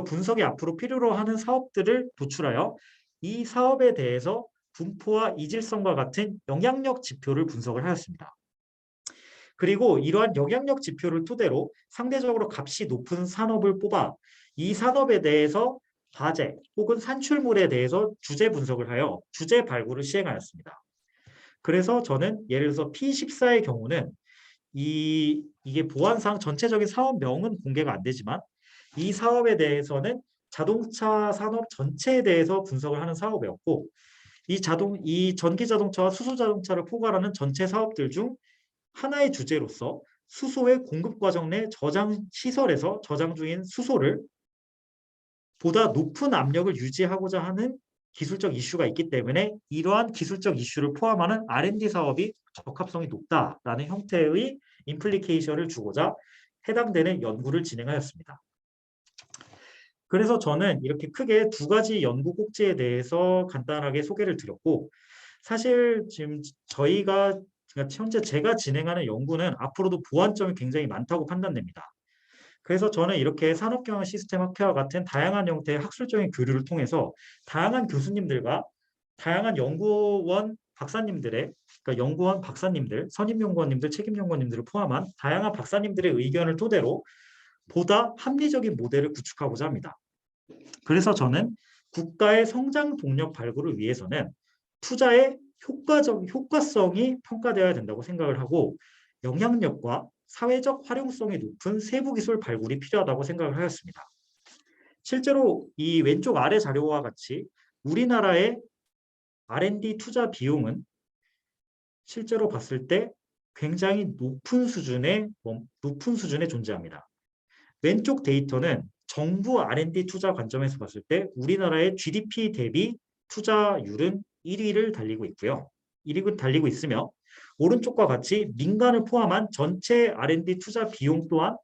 분석이 앞으로 필요로 하는 사업들을 도출하여 이 사업에 대해서 분포와 이질성과 같은 영향력 지표를 분석을 하였습니다. 그리고 이러한 영향력 지표를 토대로 상대적으로 값이 높은 산업을 뽑아 이 산업에 대해서 과제 혹은 산출물에 대해서 주제 분석을 하여 주제 발굴을 시행하였습니다. 그래서 저는 예를 들어서 P14의 경우는 이게 보안상 전체적인 사업명은 공개가 안 되지만 이 사업에 대해서는 자동차 산업 전체에 대해서 분석을 하는 사업이었고 이 전기자동차와 수소자동차를 포괄하는 전체 사업들 중 하나의 주제로서 수소의 공급 과정 내 저장 시설에서 저장 중인 수소를 보다 높은 압력을 유지하고자 하는 기술적 이슈가 있기 때문에 이러한 기술적 이슈를 포함하는 R&D 사업이 적합성이 높다라는 형태의 임플리케이션을 주고자 해당되는 연구를 진행하였습니다. 그래서 저는 이렇게 크게 두 가지 연구 꼭지에 대해서 간단하게 소개를 드렸고 사실 지금 현재 제가 진행하는 연구는 앞으로도 보완점이 굉장히 많다고 판단됩니다. 그래서 저는 이렇게 산업경영 시스템 학회와 같은 다양한 형태의 학술적인 교류를 통해서 다양한 교수님들과 다양한 연구원 박사님들, 선임연구원님들, 책임연구원님들을 포함한 다양한 박사님들의 의견을 토대로 보다 합리적인 모델을 구축하고자 합니다. 그래서 저는 국가의 성장 동력 발굴을 위해서는 투자의 효과성이 평가되어야 된다고 생각을 하고 영향력과 사회적 활용성이 높은 세부 기술 발굴이 필요하다고 생각을 하였습니다. 실제로 이 왼쪽 아래 자료와 같이 우리나라의 R&D 투자 비용은 실제로 봤을 때 굉장히 높은 수준에 존재합니다. 왼쪽 데이터는 정부 R&D 투자 관점에서 봤을 때 우리나라의 GDP 대비 투자율은 1위를 달리고 있고요. 1위를 달리고 있으며 오른쪽과 같이 민간을 포함한 전체 R&D 투자 비용 또한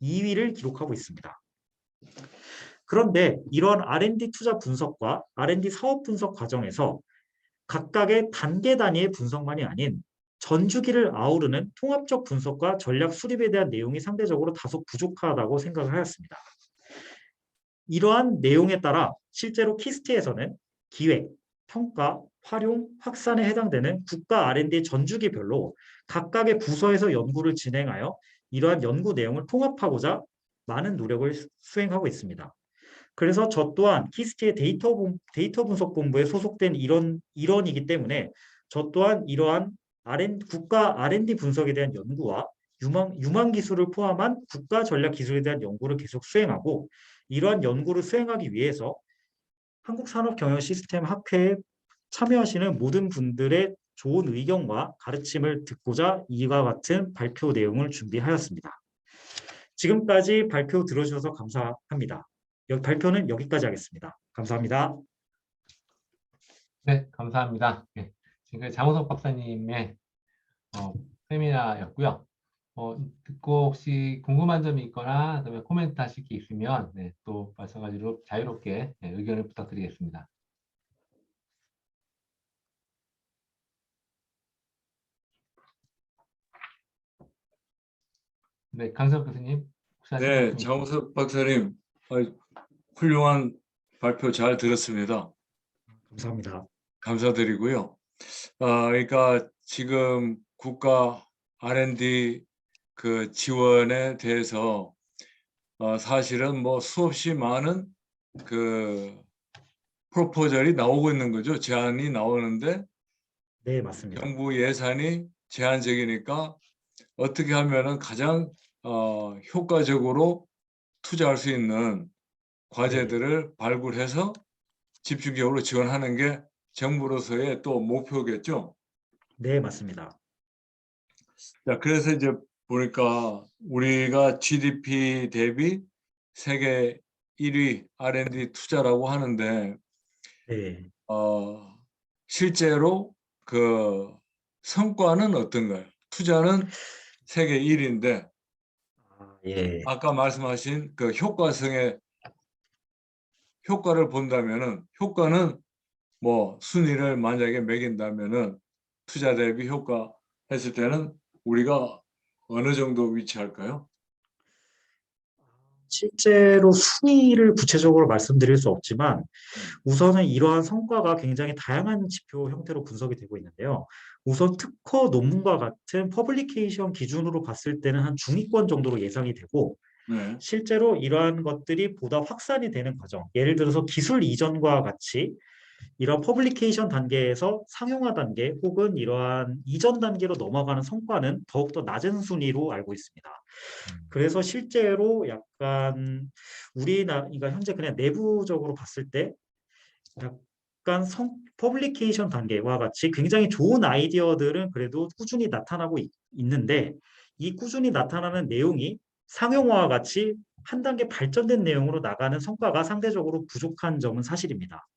2위를 기록하고 있습니다. 그런데 이런 R&D 투자 분석과 R&D 사업 분석 과정에서 각각의 단계 단위의 분석만이 아닌 전주기를 아우르는 통합적 분석과 전략 수립에 대한 내용이 상대적으로 다소 부족하다고 생각을 하였습니다. 이러한 내용에 따라 실제로 키스트에서는 기획, 평가, 활용, 확산에 해당되는 국가 R&D 전주기별로 각각의 부서에서 연구를 진행하여 이러한 연구 내용을 통합하고자 많은 노력을 수행하고 있습니다. 그래서 저 또한 키스트의 데이터 분석 본부에 소속된 일원이기 때문에 저 또한 이러한 국가 R&D 분석에 대한 연구와 유망 기술을 포함한 국가 전략 기술에 대한 연구를 계속 수행하고 이러한 연구를 수행하기 위해서 한국산업경영시스템학회에 참여하시는 모든 분들의 좋은 의견과 가르침을 듣고자 이와 같은 발표 내용을 준비하였습니다. 지금까지 발표 들어주셔서 감사합니다. 발표는 여기까지 하겠습니다. 감사합니다. 네, 감사합니다. 네, 지금까지 장우석 박사님의 세미나였고요. 듣고 혹시 궁금한 점이 있거나 그다음에 코멘트 하실 게 있으면 네, 또 마찬가지로 자유롭게 네, 의견을 부탁드리겠습니다. 네, 강석 교수님 혹시 하실 네, 말씀 있으세요? 장우석 박사님, 훌륭한 발표 잘 들었습니다. 감사합니다. 감사드리고요. 그러니까 지금 국가 R&D 그 지원에 대해서 사실은 뭐 수없이 많은 그 프로포절이 나오고 있는 거죠. 제안이 나오는데 네, 맞습니다. 정부 예산이 제한적이니까 어떻게 하면은 가장 효과적으로 투자할 수 있는 과제들을 발굴해서 집중적으로 지원하는 게 정부로서의 또 목표겠죠. 네, 맞습니다. 자, 그래서 이제 보니까 우리가 GDP 대비 세계 1위 R&D 투자라고 하는데 네. 실제로 그 성과는 어떤가요? 투자는 세계 1위인데 예. 아까 말씀하신 그 효과성의 효과를 본다면은 효과는 뭐 순위를 만약에 매긴다면은 투자 대비 효과 했을 때는 우리가 어느 정도 위치할까요? 실제로 순위를 구체적으로 말씀드릴 수 없지만 우선은 이러한 성과가 굉장히 다양한 지표 형태로 분석이 되고 있는데요. 우선 특허 논문과 같은 퍼블리케이션 기준으로 봤을 때는 한 중위권 정도로 예상이 되고 네. 실제로 이러한 것들이 보다 확산이 되는 과정, 예를 들어서 기술 이전과 같이 이런 퍼블리케이션 단계에서 상용화 단계 혹은 이러한 이전 단계로 넘어가는 성과는 더욱더 낮은 순위로 알고 있습니다. 그래서 실제로 약간 우리나라가 현재 그냥 내부적으로 봤을 때 약간 퍼블리케이션 단계와 같이 굉장히 좋은 아이디어들은 그래도 꾸준히 나타나고 있는데 이 꾸준히 나타나는 내용이 상용화와 같이 한 단계 발전된 내용으로 나가는 성과가 상대적으로 부족한 점은 사실입니다.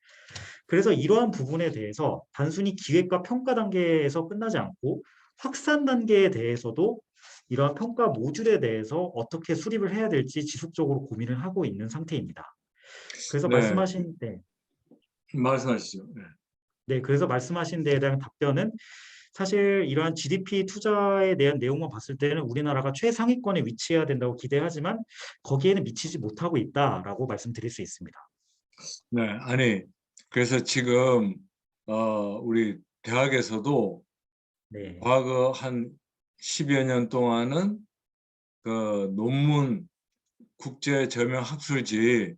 그래서 이러한 부분에 대해서 단순히 기획과 평가 단계에서 끝나지 않고 확산 단계에 대해서도 이러한 평가 모듈에 대해서 어떻게 수립을 해야 될지 지속적으로 고민을 하고 있는 상태입니다. 그래서 네, 말씀하시죠. 네. 네, 그래서 말씀하신 데에 대한 답변은 사실 이러한 GDP 투자에 대한 내용만 봤을 때는 우리나라가 최상위권에 위치해야 된다고 기대하지만 거기에는 미치지 못하고 있다라고 말씀드릴 수 있습니다. 네, 아니 그래서 지금 우리 대학에서도 네, 과거 한 10여 년 동안은 그 논문 국제 저명 학술지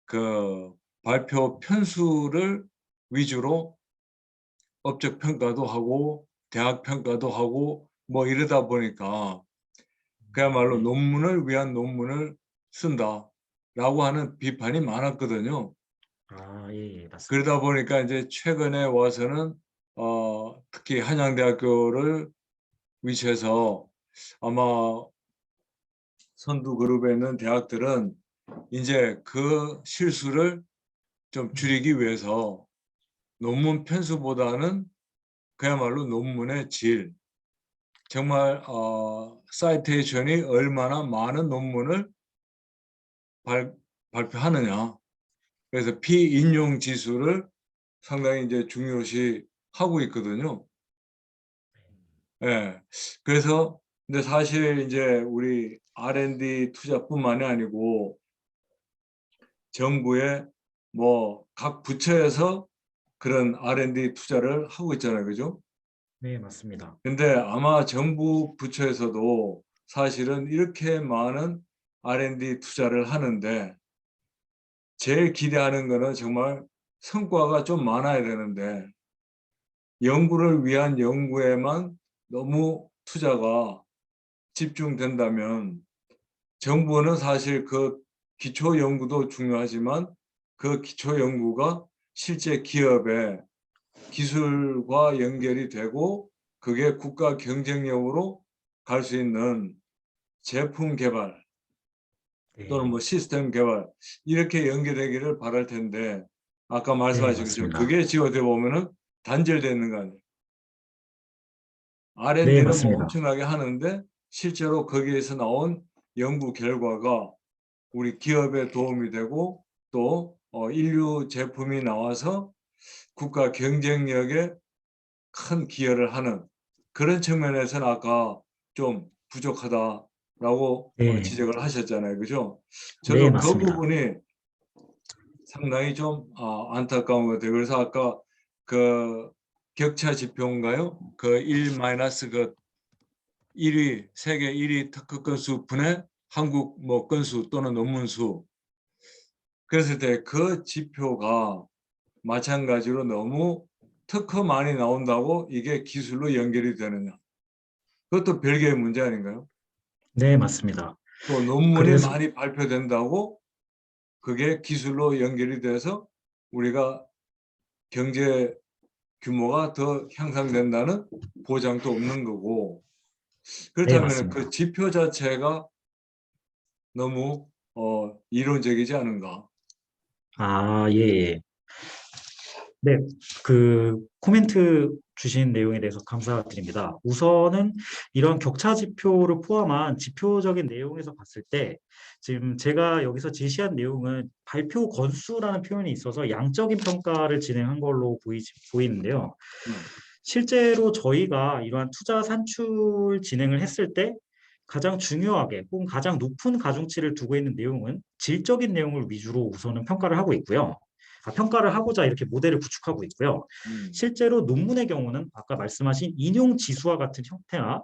그 발표 편수를 위주로 업적 평가도 하고 대학 평가도 하고 뭐 이러다 보니까 그야말로 네. 논문을 위한 논문을 쓴다라고 하는 비판이 많았거든요. 예, 맞습니다. 그러다 보니까 이제 최근에 와서는 특히 한양대학교를 위치해서 아마 선두 그룹에 있는 대학들은 이제 그 실수를 좀 줄이기 위해서 논문 편수보다는 그야말로 논문의 질, 정말 사이테이션이 얼마나 많은 논문을 발표하느냐. 그래서 피인용 지수를 상당히 이제 중요시 하고 있거든요. 예. 그래서 근데 사실 이제 우리 R&D 투자뿐만이 아니고 정부의 뭐 각 부처에서 그런 R&D 투자를 하고 있잖아요. 그죠? 네, 맞습니다. 근데 아마 정부 부처에서도 사실은 이렇게 많은 R&D 투자를 하는데 제일 기대하는 거는 정말 성과가 좀 많아야 되는데 연구를 위한 연구에만 너무 투자가 집중된다면 정부는 사실 그 기초 연구도 중요하지만 그 기초 연구가 실제 기업의 기술과 연결이 되고 그게 국가 경쟁력으로 갈 수 있는 제품 개발 또는 네, 뭐 시스템 개발 이렇게 연계되기를 바랄 텐데 아까 네, 말씀하신 것처럼 맞습니다. 그게 지어져 보면은 단절되는 거 아니에요. 네, R&D는 뭐 맞습니다. 엄청나게 하는데 실제로 거기에서 나온 연구 결과가 우리 기업에 도움이 되고 또 인류 제품이 나와서 국가 경쟁력에 큰 기여를 하는 그런 측면에서는 아까 좀 부족하다라고 네, 지적을 하셨잖아요. 그죠? 네, 저도 그 맞습니다. 부분이 상당히 좀 안타까운 것 같아요. 그래서 아까 그 격차 지표인가요? 그 1 마이너스 그 1위 세계 1위 특허 건수 분의 한국 뭐 건수 또는 논문 수 그랬을 때 그 지표가 마찬가지로 너무 특허 많이 나온다고 이게 기술로 연결이 되느냐. 그것도 별개의 문제 아닌가요? 네, 맞습니다. 또 논문이 그래서, 많이 발표된다고 그게 기술로 연결이 돼서 우리가 경제 규모가 더 향상된다는 보장도 없는 거고 네, 그렇다면 그 맞습니다. 지표 자체가 너무 이론적이지 않은가. 아, 예, 예. 네, 그 코멘트 주신 내용에 대해서 감사드립니다. 우선은 이런 격차 지표를 포함한 지표적인 내용에서 봤을 때 지금 제가 여기서 제시한 내용은 발표 건수라는 표현이 있어서 양적인 평가를 진행한 걸로 보이는데요. 네. 실제로 저희가 이러한 투자 산출 진행을 했을 때 가장 중요하게 혹은 가장 높은 가중치를 두고 있는 내용은 질적인 내용을 위주로 우선은 평가를 하고 있고요. 평가를 하고자 이렇게 모델을 구축하고 있고요. 음. 실제로 논문의 경우는 아까 말씀하신 인용 지수와 같은 형태나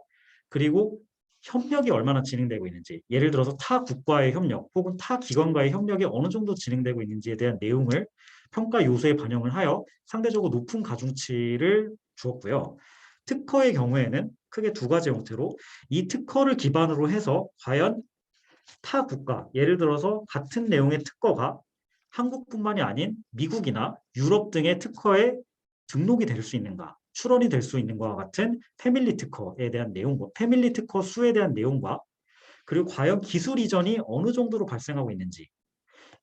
그리고 협력이 얼마나 진행되고 있는지, 예를 들어서 타 국가의 협력 혹은 타 기관과의 협력이 어느 정도 진행되고 있는지에 대한 내용을 평가 요소에 반영을 하여 상대적으로 높은 가중치를 주었고요. 특허의 경우에는 크게 두 가지 형태로 이 특허를 기반으로 해서 과연 타 국가, 예를 들어서 같은 내용의 특허가 한국뿐만이 아닌 미국이나 유럽 등의 특허에 등록이 될 수 있는가, 출원이 될 수 있는 것과 같은 패밀리 특허에 대한 내용, 패밀리 특허 수에 대한 내용과 그리고 과연 기술 이전이 어느 정도로 발생하고 있는지,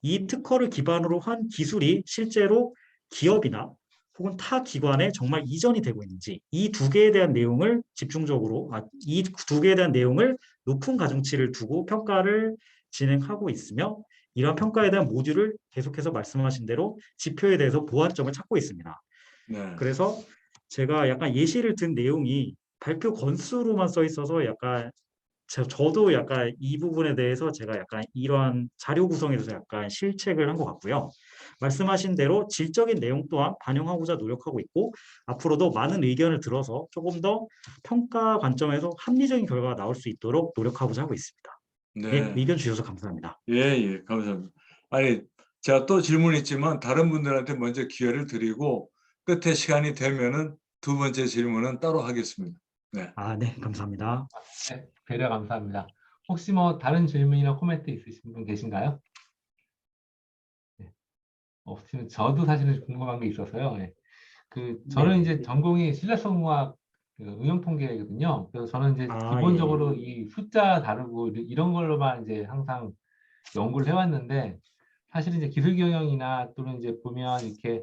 이 특허를 기반으로 한 기술이 실제로 기업이나 혹은 타 기관에 정말 이전이 되고 있는지 이 두 개에 대한 내용을 집중적으로 이 두 개에 대한 내용을 높은 가중치를 두고 평가를 진행하고 있으며 이러한 평가에 대한 모듈을 계속해서 말씀하신 대로 지표에 대해서 보완점을 찾고 있습니다. 네. 그래서 제가 약간 예시를 든 내용이 발표 건수로만 써 있어서 약간 저도 약간 이 부분에 대해서 제가 약간 이러한 자료 구성에 대해서 약간 실책을 한 것 같고요. 말씀하신 대로 질적인 내용 또한 반영하고자 노력하고 있고 앞으로도 많은 의견을 들어서 조금 더 평가 관점에서 합리적인 결과가 나올 수 있도록 노력하고자 하고 있습니다. 예, 네. 의견 주셔서 감사합니다. 예, 예, 감사합니다. 아니, 제가 또 질문 있지만 다른 분들한테 먼저 기회를 드리고 끝에 시간이 되면은 두 번째 질문은 따로 하겠습니다. 네. 네, 감사합니다. 네, 배려 감사합니다. 혹시 뭐 다른 질문이나 코멘트 있으신 분 계신가요? 네, 없으면 저도 사실은 궁금한 게 있어서요. 네. 네, 저는 이제 전공이 신뢰성공학 그 응용 통계거든요. 그래서 저는 이제 아, 기본적으로 이 숫자 다루고 이런 걸로만 이제 항상 연구를 해왔는데, 사실 이제 기술 경영이나 또는 이제 보면 이렇게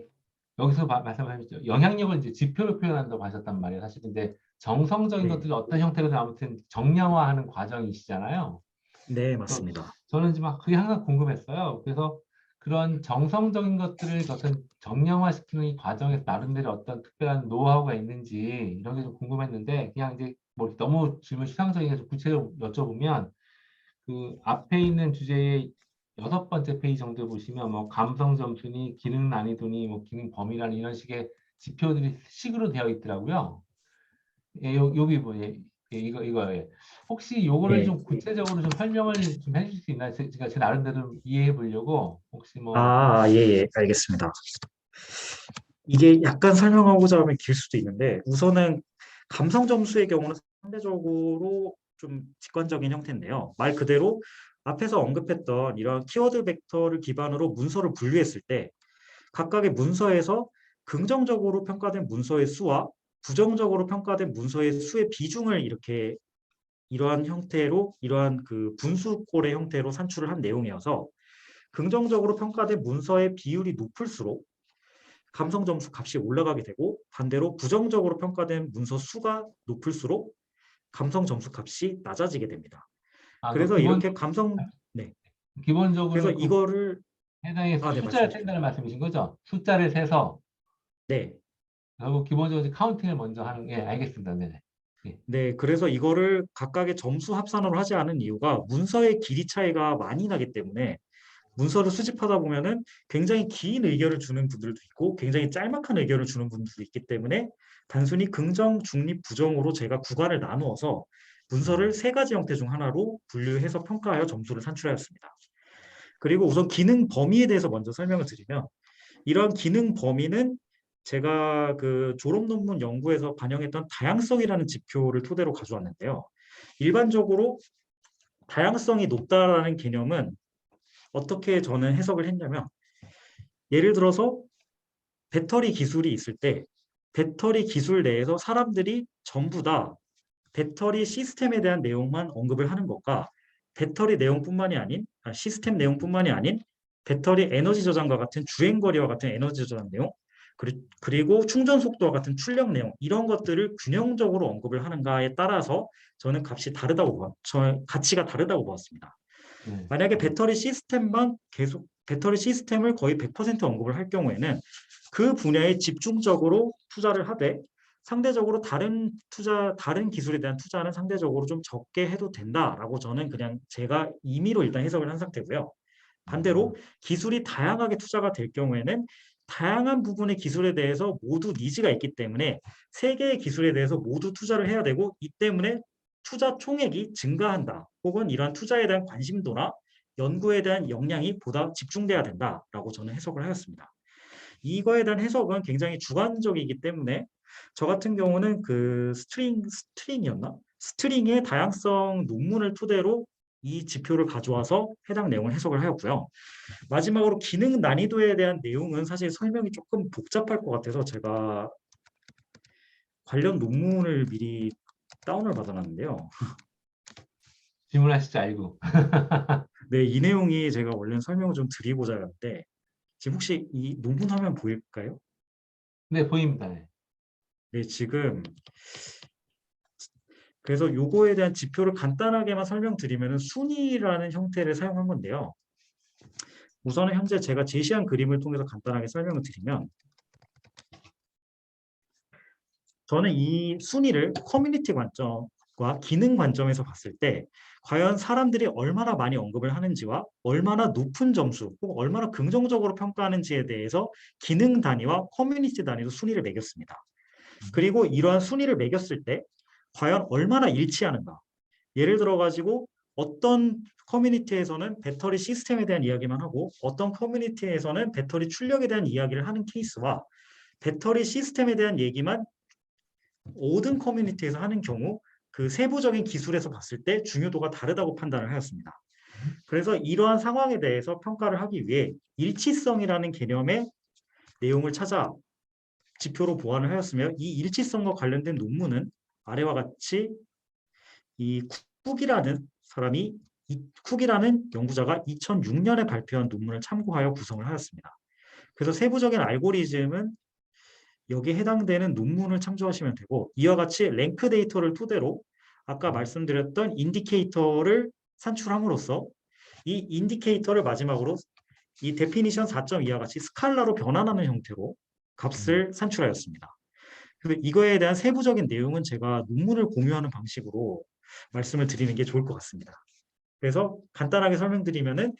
여기서 말씀하셨죠. 영향력을 이제 지표로 표현한다고 하셨단 말이에요. 사실 근데 정성적인 네. 것들이 어떤 형태로든 아무튼 정량화하는 과정이시잖아요. 네, 그래서 맞습니다. 저는 이제 막 그게 항상 궁금했어요. 그래서 그런 정성적인 것들을 어떤 정량화시키는 이 과정에서 나름대로 어떤 특별한 노하우가 있는지 이런 게 좀 궁금했는데, 그냥 이제 뭐 너무 질문 추상적인 게 구체적으로 여쭤보면, 그 앞에 있는 주제의 6번째 페이지 정도 보시면 뭐 감성 점수니 기능 난이도니 뭐 기능 범위라는 이런 식의 지표들이 식으로 되어 있더라고요. 예, 여기 뭐 이거 예. 혹시 요거를 예. 좀 구체적으로 좀 설명을 좀 해주실 수 있나요? 제가 제 나름대로 이해해 보려고 혹시 뭐 예, 예, 알겠습니다. 이게 약간 설명하고자 하면 길 수도 있는데 우선은 감성 점수의 경우는 상대적으로 좀 직관적인 형태인데요. 말 그대로 앞에서 언급했던 이런 키워드 벡터를 기반으로 문서를 분류했을 때 각각의 문서에서 긍정적으로 평가된 문서의 수와 부정적으로 평가된 문서의 수의 비중을 이렇게 이러한 형태로 이러한 그 분수꼴의 형태로 산출을 한 내용이어서 긍정적으로 평가된 문서의 비율이 높을수록 감성 점수 값이 올라가게 되고 반대로 부정적으로 평가된 문서 수가 높을수록 감성 점수 값이 낮아지게 됩니다. 그 그래서 이렇게 네. 그래서 기본적으로 그 이거를 해당해서 네, 숫자를 말씀해 주세요. 센다는 말씀이신 거죠? 숫자를 세서 네. 그리고 기본적으로 이제 카운팅을 먼저 하는 게 알겠습니다. 네네. 예. 네, 그래서 이거를 각각의 점수 합산으로 하지 않은 이유가 문서의 길이 차이가 많이 나기 때문에 문서를 수집하다 보면은 굉장히 긴 의견을 주는 분들도 있고 굉장히 짤막한 의견을 주는 분들도 있기 때문에 단순히 긍정, 중립, 부정으로 제가 구간을 나누어서 문서를 세 가지 형태 중 하나로 분류해서 평가하여 점수를 산출하였습니다. 그리고 우선 기능 범위에 대해서 먼저 설명을 드리면 이런 기능 범위는 제가 그 졸업 논문 연구에서 반영했던 다양성이라는 지표를 토대로 가져왔는데요. 일반적으로 다양성이 높다라는 개념은 어떻게 저는 해석을 했냐면 예를 들어서 배터리 기술이 있을 때 배터리 기술 내에서 사람들이 전부 다 배터리 시스템에 대한 내용만 언급을 하는 것과 배터리 내용뿐만이 아닌 시스템 내용뿐만이 아닌 배터리 에너지 저장과 같은 주행거리와 같은 에너지 저장 내용 그리고 충전 속도와 같은 출력 내용 이런 것들을 균형적으로 언급을 하는가에 따라서 저는 가치가 다르다고 보았습니다. 네. 만약에 배터리 시스템을 거의 100% 언급을 할 경우에는 그 분야에 집중적으로 투자를 하되 상대적으로 다른 기술에 대한 투자는 상대적으로 좀 적게 해도 된다라고 저는 그냥 제가 임의로 일단 해석을 한 상태고요. 반대로 기술이 다양하게 투자가 될 경우에는 다양한 부분의 기술에 대해서 모두 니즈가 있기 때문에 세 개의 기술에 대해서 모두 투자를 해야 되고 이 때문에 투자 총액이 증가한다. 혹은 이러한 투자에 대한 관심도나 연구에 대한 역량이 보다 집중돼야 된다라고 저는 해석을 하였습니다. 이거에 대한 해석은 굉장히 주관적이기 때문에 저 같은 경우는 그 스트링의 다양성 논문을 토대로 이 지표를 가져와서 해당 내용을 해석을 하였고요. 마지막으로 기능 난이도에 대한 내용은 사실 설명이 조금 복잡할 것 같아서 제가 관련 논문을 미리 다운을 받아놨는데요. 질문하실 줄 알고. 네, 이 내용이 제가 원래는 설명을 좀 드리고자 하는데 지금 혹시 이 논문 화면 보일까요? 네, 보입니다. 네. 네, 지금 그래서 요거에 대한 지표를 간단하게만 설명드리면 순위라는 형태를 사용한 건데요. 우선은 현재 제가 제시한 그림을 통해서 간단하게 설명을 드리면 저는 이 순위를 커뮤니티 관점과 기능 관점에서 봤을 때 과연 사람들이 얼마나 많이 언급을 하는지와 얼마나 높은 점수 혹은 얼마나 긍정적으로 평가하는지에 대해서 기능 단위와 커뮤니티 단위로 순위를 매겼습니다. 그리고 이러한 순위를 매겼을 때 과연 얼마나 일치하는가. 예를 들어 가지고 어떤 커뮤니티에서는 배터리 시스템에 대한 이야기만 하고 어떤 커뮤니티에서는 배터리 출력에 대한 이야기를 하는 케이스와 배터리 시스템에 대한 얘기만 모든 커뮤니티에서 하는 경우 그 세부적인 기술에서 봤을 때 중요도가 다르다고 판단을 하였습니다. 그래서 이러한 상황에 대해서 평가를 하기 위해 일치성이라는 개념의 내용을 찾아 지표로 보완을 하였으며 이 일치성과 관련된 논문은 아래와 같이 이 쿡이라는 연구자가 2006년에 발표한 논문을 참고하여 구성을 하였습니다. 그래서 세부적인 알고리즘은 여기에 해당되는 논문을 참조하시면 되고, 이와 같이 랭크 데이터를 토대로 아까 말씀드렸던 인디케이터를 산출함으로써 이 인디케이터를 마지막으로 이 데피니션 4.2와 같이 스칼라로 변환하는 형태로 값을 산출하였습니다. 그래서 이거에 대한 세부적인 내용은 제가 논문을 공유하는 방식으로 말씀을 드리는 게 좋을 것 같습니다. 그래서 간단하게 설명드리면은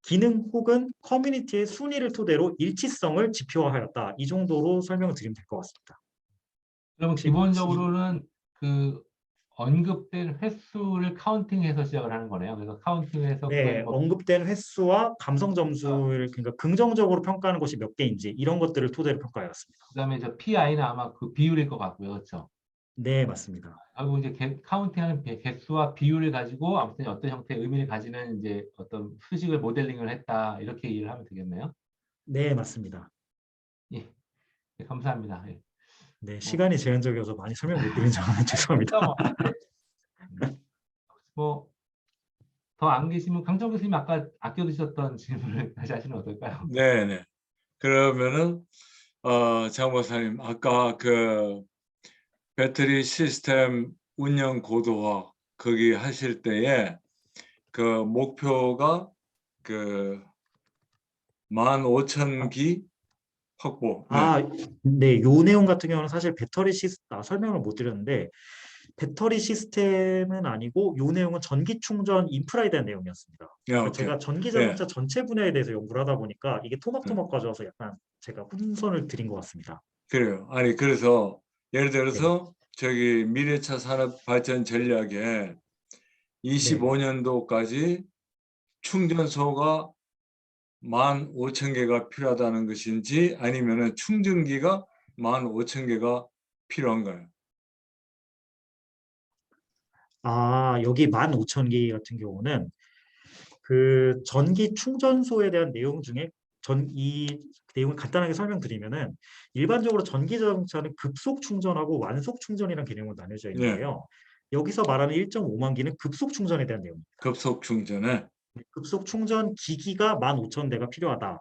기능 혹은 커뮤니티의 순위를 토대로 일치성을 지표화하였다. 이 정도로 설명을 드리면 될 것 같습니다. 그러면 혹시 기본적으로는 그 언급된 횟수를 카운팅해서 시작을 하는 거네요. 그래서 카운팅해서 그걸 네, 뭐 언급된 횟수와 감성 점수를 그러니까 긍정적으로 평가하는 것이 몇 개인지 이런 것들을 토대로 평가하였습니다. 그다음에 저 PI는 아마 그 비율일 것 같고요. 그렇죠? 네, 맞습니다. 하고 이제 카운팅하는 개수와 비율을 가지고 아무튼 어떤 형태의 의미를 가지는 이제 어떤 수식을 모델링을 했다. 이렇게 이해를 하면 되겠네요. 네, 맞습니다. 예, 예, 감사합니다. 예. 네, 뭐, 시간이 제한적이어서 많이 설명 못 드린 점은 죄송합니다. 그러니까 뭐 더 안 계시면 강정 교수님 아까 아껴두셨던 질문을 다시 하시면 어떨까요? 네네. 그러면은 장 박사님 아까 그 배터리 시스템 운영 고도화 거기 하실 때에 그 목표가 그 15,000기 확보. 네. 네, 요 내용 같은 경우는 사실 설명을 못 드렸는데 배터리 시스템은 아니고 요 내용은 전기 충전 인프라에 대한 내용이었습니다. 그러니까 오케이. 제가 전기 예. 자동차 전체 분야에 대해서 연구를 하다 보니까 이게 음, 토막토막 가져와서 약간 제가 혼선을 드린 것 같습니다. 그래요. 아니 그래서 예를 네, 들어서 저기 미래차 산업 발전 전략에 네. 25년도까지 충전소가 15,000개가 필요하다는 것인지 아니면은 충전기가 15,000개가 필요한가요? 여기 15,000개 같은 경우는 그 전기 충전소에 대한 내용 중에 이 내용을 간단하게 설명드리면은 일반적으로 전기 자동차는 급속 충전하고 완속 충전이라는 개념으로 나뉘어져 네. 있는데요. 여기서 말하는 1.5만 기는 급속 충전에 대한 내용입니다. 급속 충전에. 급속 충전 기기가 15,000대가 필요하다라는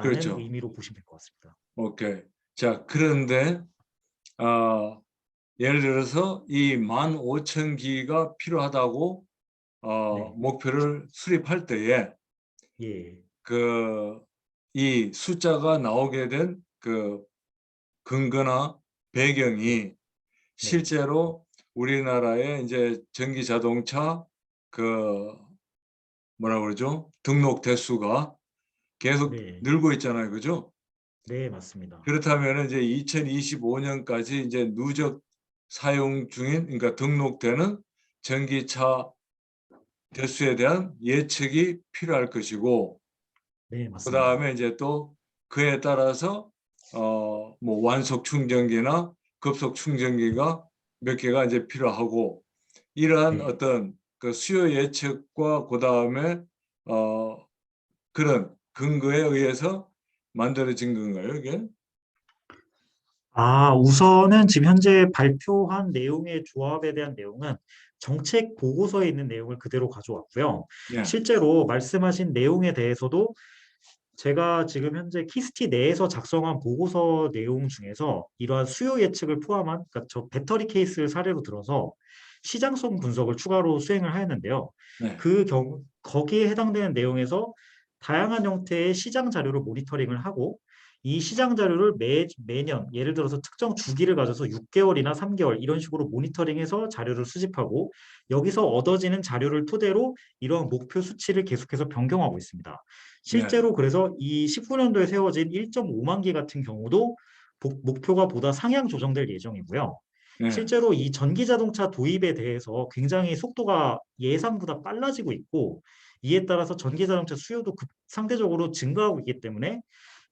그렇죠. 의미로 보시면 될 것 같습니다. 오케이. 자, 그런데 예를 들어서 이 15,000기가 필요하다고 네, 목표를 수립할 때에 예, 그 이 숫자가 나오게 된 그 근거나 배경이 네, 실제로 우리나라의 이제 전기 자동차 그 뭐라 그러죠? 등록 대수가 계속 네, 늘고 있잖아요. 그죠? 네, 맞습니다. 그렇다면 이제 2025년까지 이제 누적 사용 중인 그러니까 등록되는 전기차 대수에 대한 예측이 필요할 것이고 네, 맞습니다. 그다음에 이제 또 그에 따라서 뭐 완속 충전기나 급속 충전기가 몇 개가 이제 필요하고 이러한 네. 어떤 그 수요 예측과 그다음에 그런 근거에 의해서 만들어진 건가요, 이게? 우선은 지금 현재 발표한 내용의 조합에 대한 내용은 정책 보고서에 있는 내용을 그대로 가져왔고요. 예. 실제로 말씀하신 내용에 대해서도 제가 지금 현재 키스티 내에서 작성한 보고서 내용 중에서 이러한 수요 예측을 포함한, 그러니까 저 배터리 케이스를 사례로 들어서 시장성 분석을 추가로 수행을 하였는데요. 네. 거기에 해당되는 내용에서 다양한 형태의 시장 자료를 모니터링을 하고 이 시장 자료를 매년 예를 들어서 특정 주기를 가져서 6개월이나 3개월 이런 식으로 모니터링해서 자료를 수집하고 여기서 얻어지는 자료를 토대로 이러한 목표 수치를 계속해서 변경하고 있습니다. 네. 실제로 그래서 이 19년도에 세워진 1.5만 기 같은 경우도 목표가 보다 상향 조정될 예정이고요. 네. 실제로 이 전기 자동차 도입에 대해서 굉장히 속도가 예상보다 빨라지고 있고 이에 따라서 전기 자동차 수요도 상대적으로 증가하고 있기 때문에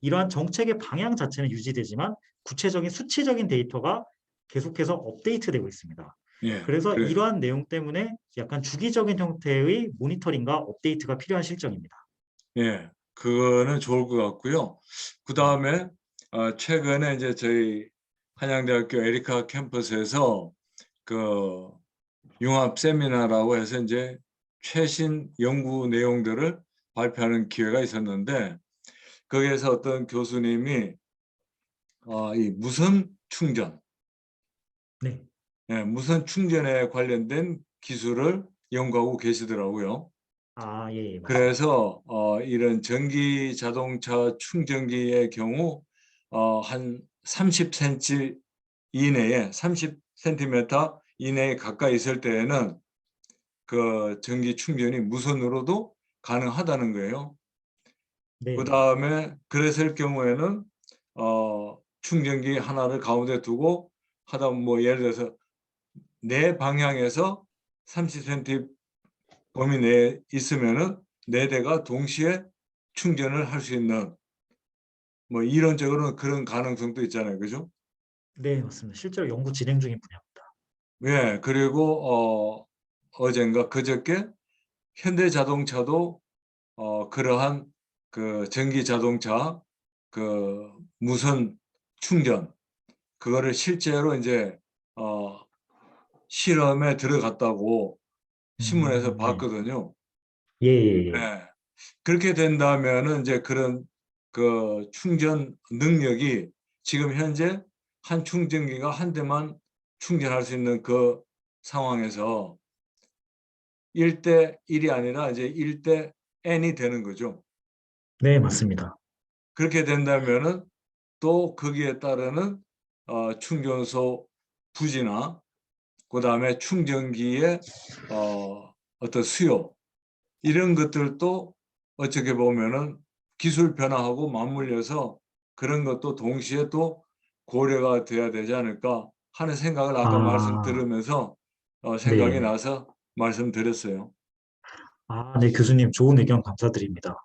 이러한 정책의 방향 자체는 유지되지만 구체적인 수치적인 데이터가 계속해서 업데이트되고 있습니다. 예. 그래서 그래요. 이러한 내용 때문에 약간 주기적인 형태의 모니터링과 업데이트가 필요한 실정입니다. 예. 그거는 좋을 것 같고요. 네. 그다음에 최근에 이제 저희 한양대학교 에리카 캠퍼스에서 그 융합 세미나라고 해서 이제 최신 연구 내용들을 발표하는 기회가 있었는데 거기에서 어떤 교수님이 이 무선 충전, 네. 무선 충전에 관련된 기술을 연구하고 계시더라고요. 아, 예, 예, 맞습니다. 그래서 이런 전기 자동차 충전기의 경우 한 30cm 이내에 30cm 이내에 가까이 있을 때에는 그 전기 충전이 무선으로도 가능하다는 거예요. 네, 그 다음에 그랬을 경우에는 충전기 하나를 가운데 두고 하다 뭐 예를 들어서 네 방향에서 30cm 범위 내에 있으면은 네 대가 동시에 충전을 할 수 있는 뭐 이론적으로는 그런 가능성도 있잖아요, 그죠? 네, 맞습니다. 실제로 연구 진행 중인 분야입니다. 예, 그리고 어젠가 그저께 현대자동차도 그러한 그 전기 자동차 그 무선 충전 그거를 실제로 이제 실험에 들어갔다고 신문에서 네. 봤거든요. 예, 예, 예. 네. 그렇게 된다면은 이제 그런 그 충전 능력이 지금 현재 한 충전기가 한 대만 충전할 수 있는 그 상황에서 1대 1이 아니라 이제 1대 N이 되는 거죠. 네, 맞습니다. 그렇게 된다면은 또 거기에 따르는 충전소 부지나 그다음에 충전기의 어떤 수요 이런 것들도 어떻게 보면은 기술 변화하고 맞물려서 그런 것도 동시에 또 고려가 돼야 되지 않을까 하는 생각을 아까 말씀 아, 들으면서 생각이 네. 나서 말씀드렸어요. 아, 네, 교수님 좋은 의견 감사드립니다.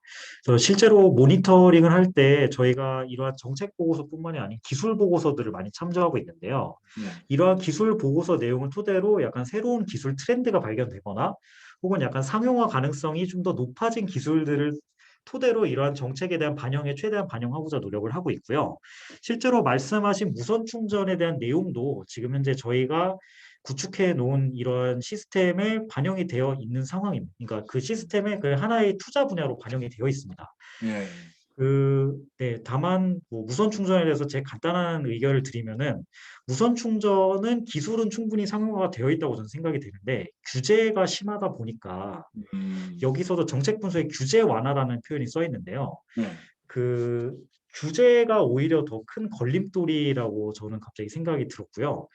그래서 실제로 모니터링을 할 때 저희가 이러한 정책 보고서뿐만이 아닌 기술 보고서들을 많이 참조하고 있는데요. 네. 이러한 기술 보고서 내용을 토대로 약간 새로운 기술 트렌드가 발견되거나 혹은 약간 상용화 가능성이 좀 더 높아진 기술들을 토대로 이러한 정책에 대한 반영에 최대한 반영하고자 노력을 하고 있고요. 실제로 말씀하신 무선 충전에 대한 내용도 지금 현재 저희가 구축해 놓은 이런 시스템에 반영이 되어 있는 상황입니다. 그러니까 그 시스템에 그 하나의 투자 분야로 반영이 되어 있습니다. 예. 네, 다만 뭐 무선 충전에 대해서 제 간단한 의견을 드리면은 무선 충전은 기술은 충분히 상용화가 되어 있다고 저는 생각이 되는데 규제가 심하다 보니까 여기서도 정책 분석에 규제 완화라는 표현이 써 있는데요. 네. 그 규제가 오히려 더 큰 걸림돌이라고 저는 갑자기 생각이 들었고요.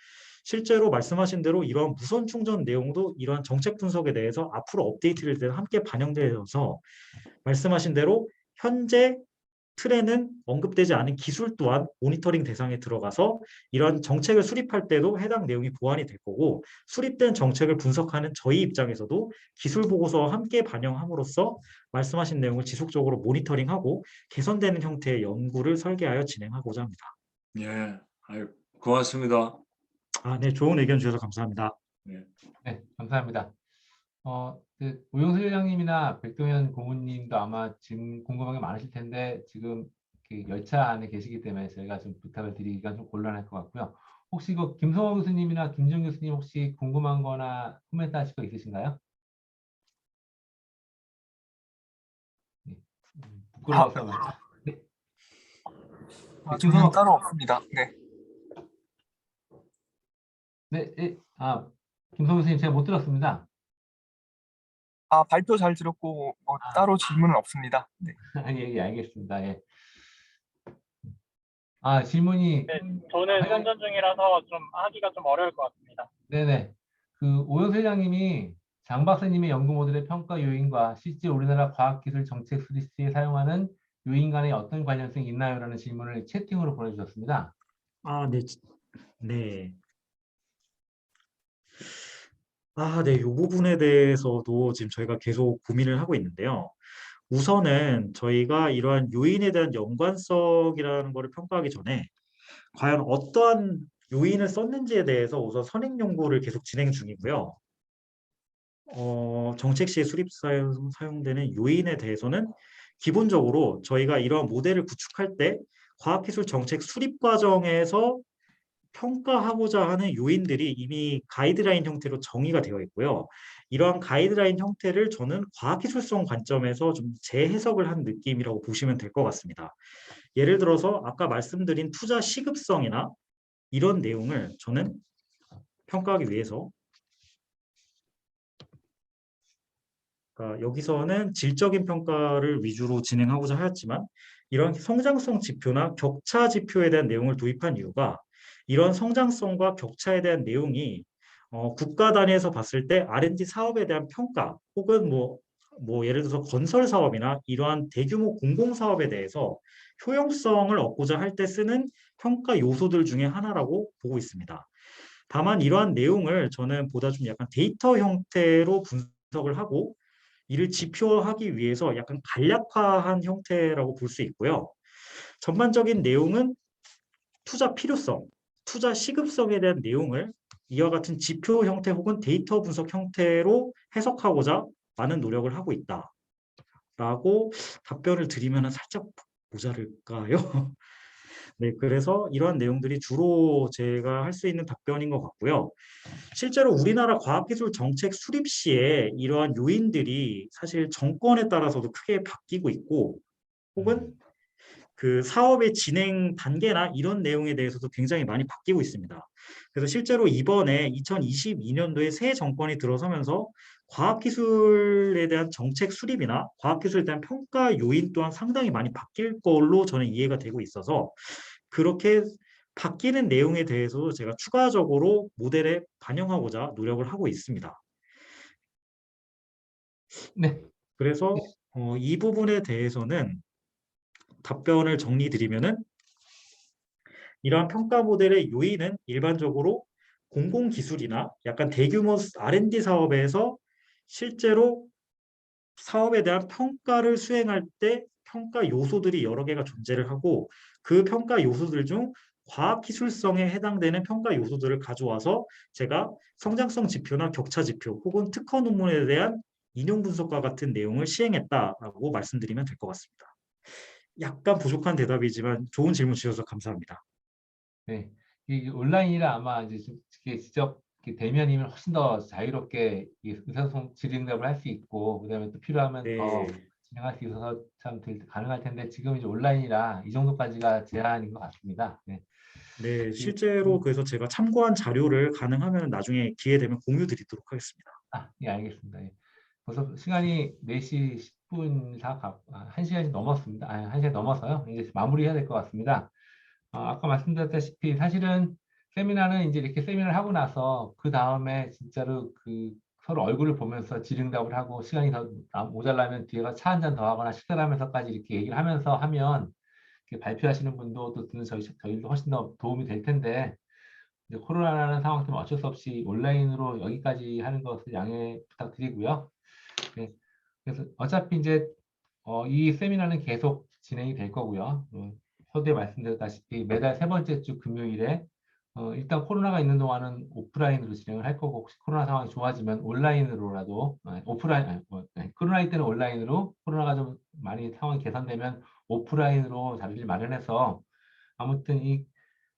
실제로 말씀하신 대로 이러한 무선 충전 내용도 이러한 정책 분석에 대해서 앞으로 업데이트를 때 함께 반영되어서 말씀하신 대로 현재 틀에는 언급되지 않은 기술 또한 모니터링 대상에 들어가서 이런 정책을 수립할 때도 해당 내용이 보완이 될 거고 수립된 정책을 분석하는 저희 입장에서도 기술 보고서와 함께 반영함으로써 말씀하신 내용을 지속적으로 모니터링하고 개선되는 형태의 연구를 설계하여 진행하고자 합니다. 예. 아유, 고맙습니다. 아, 네, 좋은 의견 주셔서 감사합니다. 네. 네, 감사합니다. 우영수 회장님이나 백동현 고문님도 아마 지금 궁금한 게 많으실 텐데 지금 그 열차 안에 계시기 때문에 저희가 좀 부탁을 드리기가 좀 곤란할 것 같고요. 혹시 그 김성호 교수님이나 김준 교수님 혹시 궁금한 거나 코멘트 하실 거 있으신가요? 네, 부끄러워서. 네, 네, 저는 따로 없습니다. 네. 네, 김성호 교수님 제가 못 들었습니다. 발표 잘 들었고 아, 따로 질문은 없습니다. 네. 예, 알겠습니다. 예. 질문이 네, 저는 운전 중이라서 좀 하기가 좀 어려울 것 같습니다. 네네. 그 오영수 회장님이 장 박사님의 연구 모델의 평가 요인과 실제 우리나라 과학기술 정책 수립시에 사용하는 요인 간에 어떤 관련성이 있나요? 라는 질문을 채팅으로 보내주셨습니다. 아, 네, 네. 아, 네, 이 부분에 대해서도 지금 저희가 계속 고민을 하고 있는데요. 우선은 저희가 이러한 요인에 대한 연관성이라는 것을 평가하기 전에 과연 어떠한 요인을 썼는지에 대해서 우선 선행 연구를 계속 진행 중이고요. 정책 시에 사용되는 요인에 대해서는 기본적으로 저희가 이러한 모델을 구축할 때 과학기술 정책 수립 과정에서 평가하고자 하는 요인들이 이미 가이드라인 형태로 정의가 되어 있고요. 이러한 가이드라인 형태를 저는 과학기술성 관점에서 좀 재해석을 한 느낌이라고 보시면 될 것 같습니다. 예를 들어서 아까 말씀드린 투자 시급성이나 이런 내용을 저는 평가하기 위해서 그러니까 여기서는 질적인 평가를 위주로 진행하고자 하였지만 이런 성장성 지표나 격차 지표에 대한 내용을 도입한 이유가 이런 성장성과 격차에 대한 내용이 국가 단위에서 봤을 때 R&D 사업에 대한 평가 혹은 뭐 예를 들어서 건설 사업이나 이러한 대규모 공공 사업에 대해서 효용성을 얻고자 할 때 쓰는 평가 요소들 중에 하나라고 보고 있습니다. 다만 이러한 내용을 저는 보다 좀 약간 데이터 형태로 분석을 하고 이를 지표화하기 위해서 약간 간략화한 형태라고 볼 수 있고요. 전반적인 내용은 투자 필요성, 투자 시급성에 대한 내용을 이와 같은 지표 형태 혹은 데이터 분석 형태로 해석하고자 많은 노력을 하고 있다라고 답변을 드리면 살짝 모자랄까요? 네, 그래서 이러한 내용들이 주로 제가 할 수 있는 답변인 것 같고요. 실제로 우리나라 과학기술 정책 수립 시에 이러한 요인들이 사실 정권에 따라서도 크게 바뀌고 있고 혹은 그 사업의 진행 단계나 이런 내용에 대해서도 굉장히 많이 바뀌고 있습니다. 그래서 실제로 이번에 2022년도에 새 정권이 들어서면서 과학기술에 대한 정책 수립이나 과학기술에 대한 평가 요인 또한 상당히 많이 바뀔 걸로 저는 이해가 되고 있어서 그렇게 바뀌는 내용에 대해서도 제가 추가적으로 모델에 반영하고자 노력을 하고 있습니다. 네. 그래서 이 부분에 대해서는 답변을 정리드리면은 이러한 평가 모델의 요인은 일반적으로 공공기술이나 약간 대규모 R&D 사업에서 실제로 사업에 대한 평가를 수행할 때 평가 요소들이 여러 개가 존재를 하고 그 평가 요소들 중 과학기술성에 해당되는 평가 요소들을 가져와서 제가 성장성 지표나 격차 지표 혹은 특허 논문에 대한 인용 분석과 같은 내용을 시행했다라고 말씀드리면 될 것 같습니다. 약간 부족한 대답이지만 좋은 질문 주셔서 감사합니다. 네. 이 온라인이라 아마 이제 이렇게 직접 이렇게 대면이면 훨씬 더 자유롭게 이 의사소통 질의응답을 할 수 있고, 그다음에 또 필요하면 더 네, 진행할 수 있어서 참 가능할 텐데 지금 이제 온라인이라 이 정도까지가 제한인 것 같습니다. 네. 네, 실제로 그래서 제가 참고한 자료를 가능하면 나중에 기회 되면 공유 드리도록 하겠습니다. 예, 알겠습니다. 예. 벌써 시간이 4시 10분 1시간이 넘었습니다. 1시간 넘어서요. 이제 마무리해야 될 것 같습니다. 아까 말씀드렸다시피 사실은 세미나는 이제 이렇게 세미나를 하고 나서 그 다음에 진짜로 그 서로 얼굴을 보면서 질의응답을 하고 시간이 더 모자라면 뒤에가 차 한 잔 더 하거나 식사를 하면서까지 이렇게 얘기를 하면서 하면 이렇게 발표하시는 분도 또 듣는 저희도 훨씬 더 도움이 될 텐데 이제 코로나라는 상황 때문에 어쩔 수 없이 온라인으로 여기까지 하는 것을 양해 부탁드리고요. 네. 그래서 어차피 이제 이 세미나는 계속 진행이 될 거고요. 서두에 말씀드렸다시피 매달 세 번째 주 금요일에 일단 코로나가 있는 동안은 오프라인으로 진행을 할 거고 혹시 코로나 상황이 좋아지면 온라인으로라도 코로나 때는 온라인으로 코로나가 좀 많이 상황이 개선되면 오프라인으로 자리를 마련해서 아무튼 이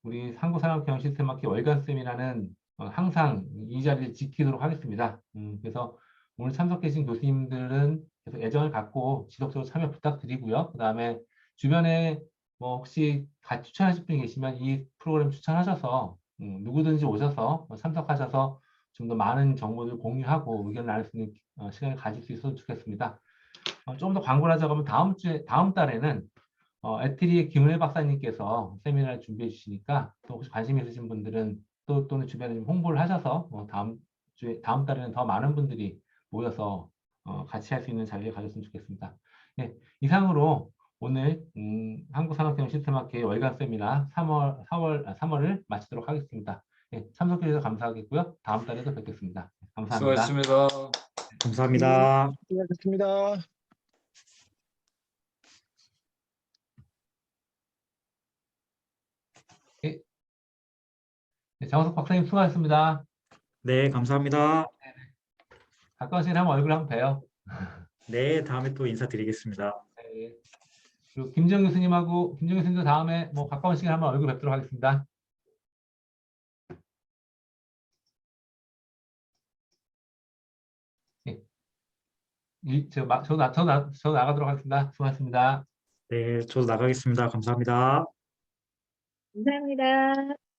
우리 한국산업경영 시스템학회 월간 세미나는 항상 이 자리를 지키도록 하겠습니다. 그래서 오늘 참석해 주신 교수님들은 계속 애정을 갖고 지속적으로 참여 부탁드리고요. 그 다음에 주변에 뭐 혹시 같이 추천하실 분이 계시면 이 프로그램 추천하셔서 누구든지 오셔서 참석하셔서 좀 더 많은 정보들 공유하고 의견을 나눌 수 있는 시간을 가질 수 있었으면 좋겠습니다. 조금 더 광고를 하자고 하면 다음 달에는 에트리의 김은혜 박사님께서 세미나를 준비해 주시니까 또 혹시 관심 있으신 분들은 또는 주변에 좀 홍보를 하셔서 다음 달에는 더 많은 분들이 모여서 같이 할 수 있는 자리를 가졌으면 좋겠습니다. 예, 이상으로 오늘 한국산업경영시스템학회 월간 세미나 3월을 마치도록 하겠습니다. 예, 참석해 주셔서 감사하겠고요. 다음 달에도 뵙겠습니다. 감사합니다. 수고하셨습니다. 감사합니다. 수고하셨습니다. 예, 네, 장호석 박사님 수고하셨습니다. 네, 감사합니다. 가까운 시간에 한번 얼굴 한번 봬요. 네, 다음에 또 인사드리겠습니다. 네. 그리고 김정 교수님도 다음에 뭐 가까운 시간에 한번 얼굴 뵙도록 하겠습니다. 저 나가도록 하겠습니다. 수고하셨습니다. 네, 저도 나가겠습니다. 감사합니다. 감사합니다.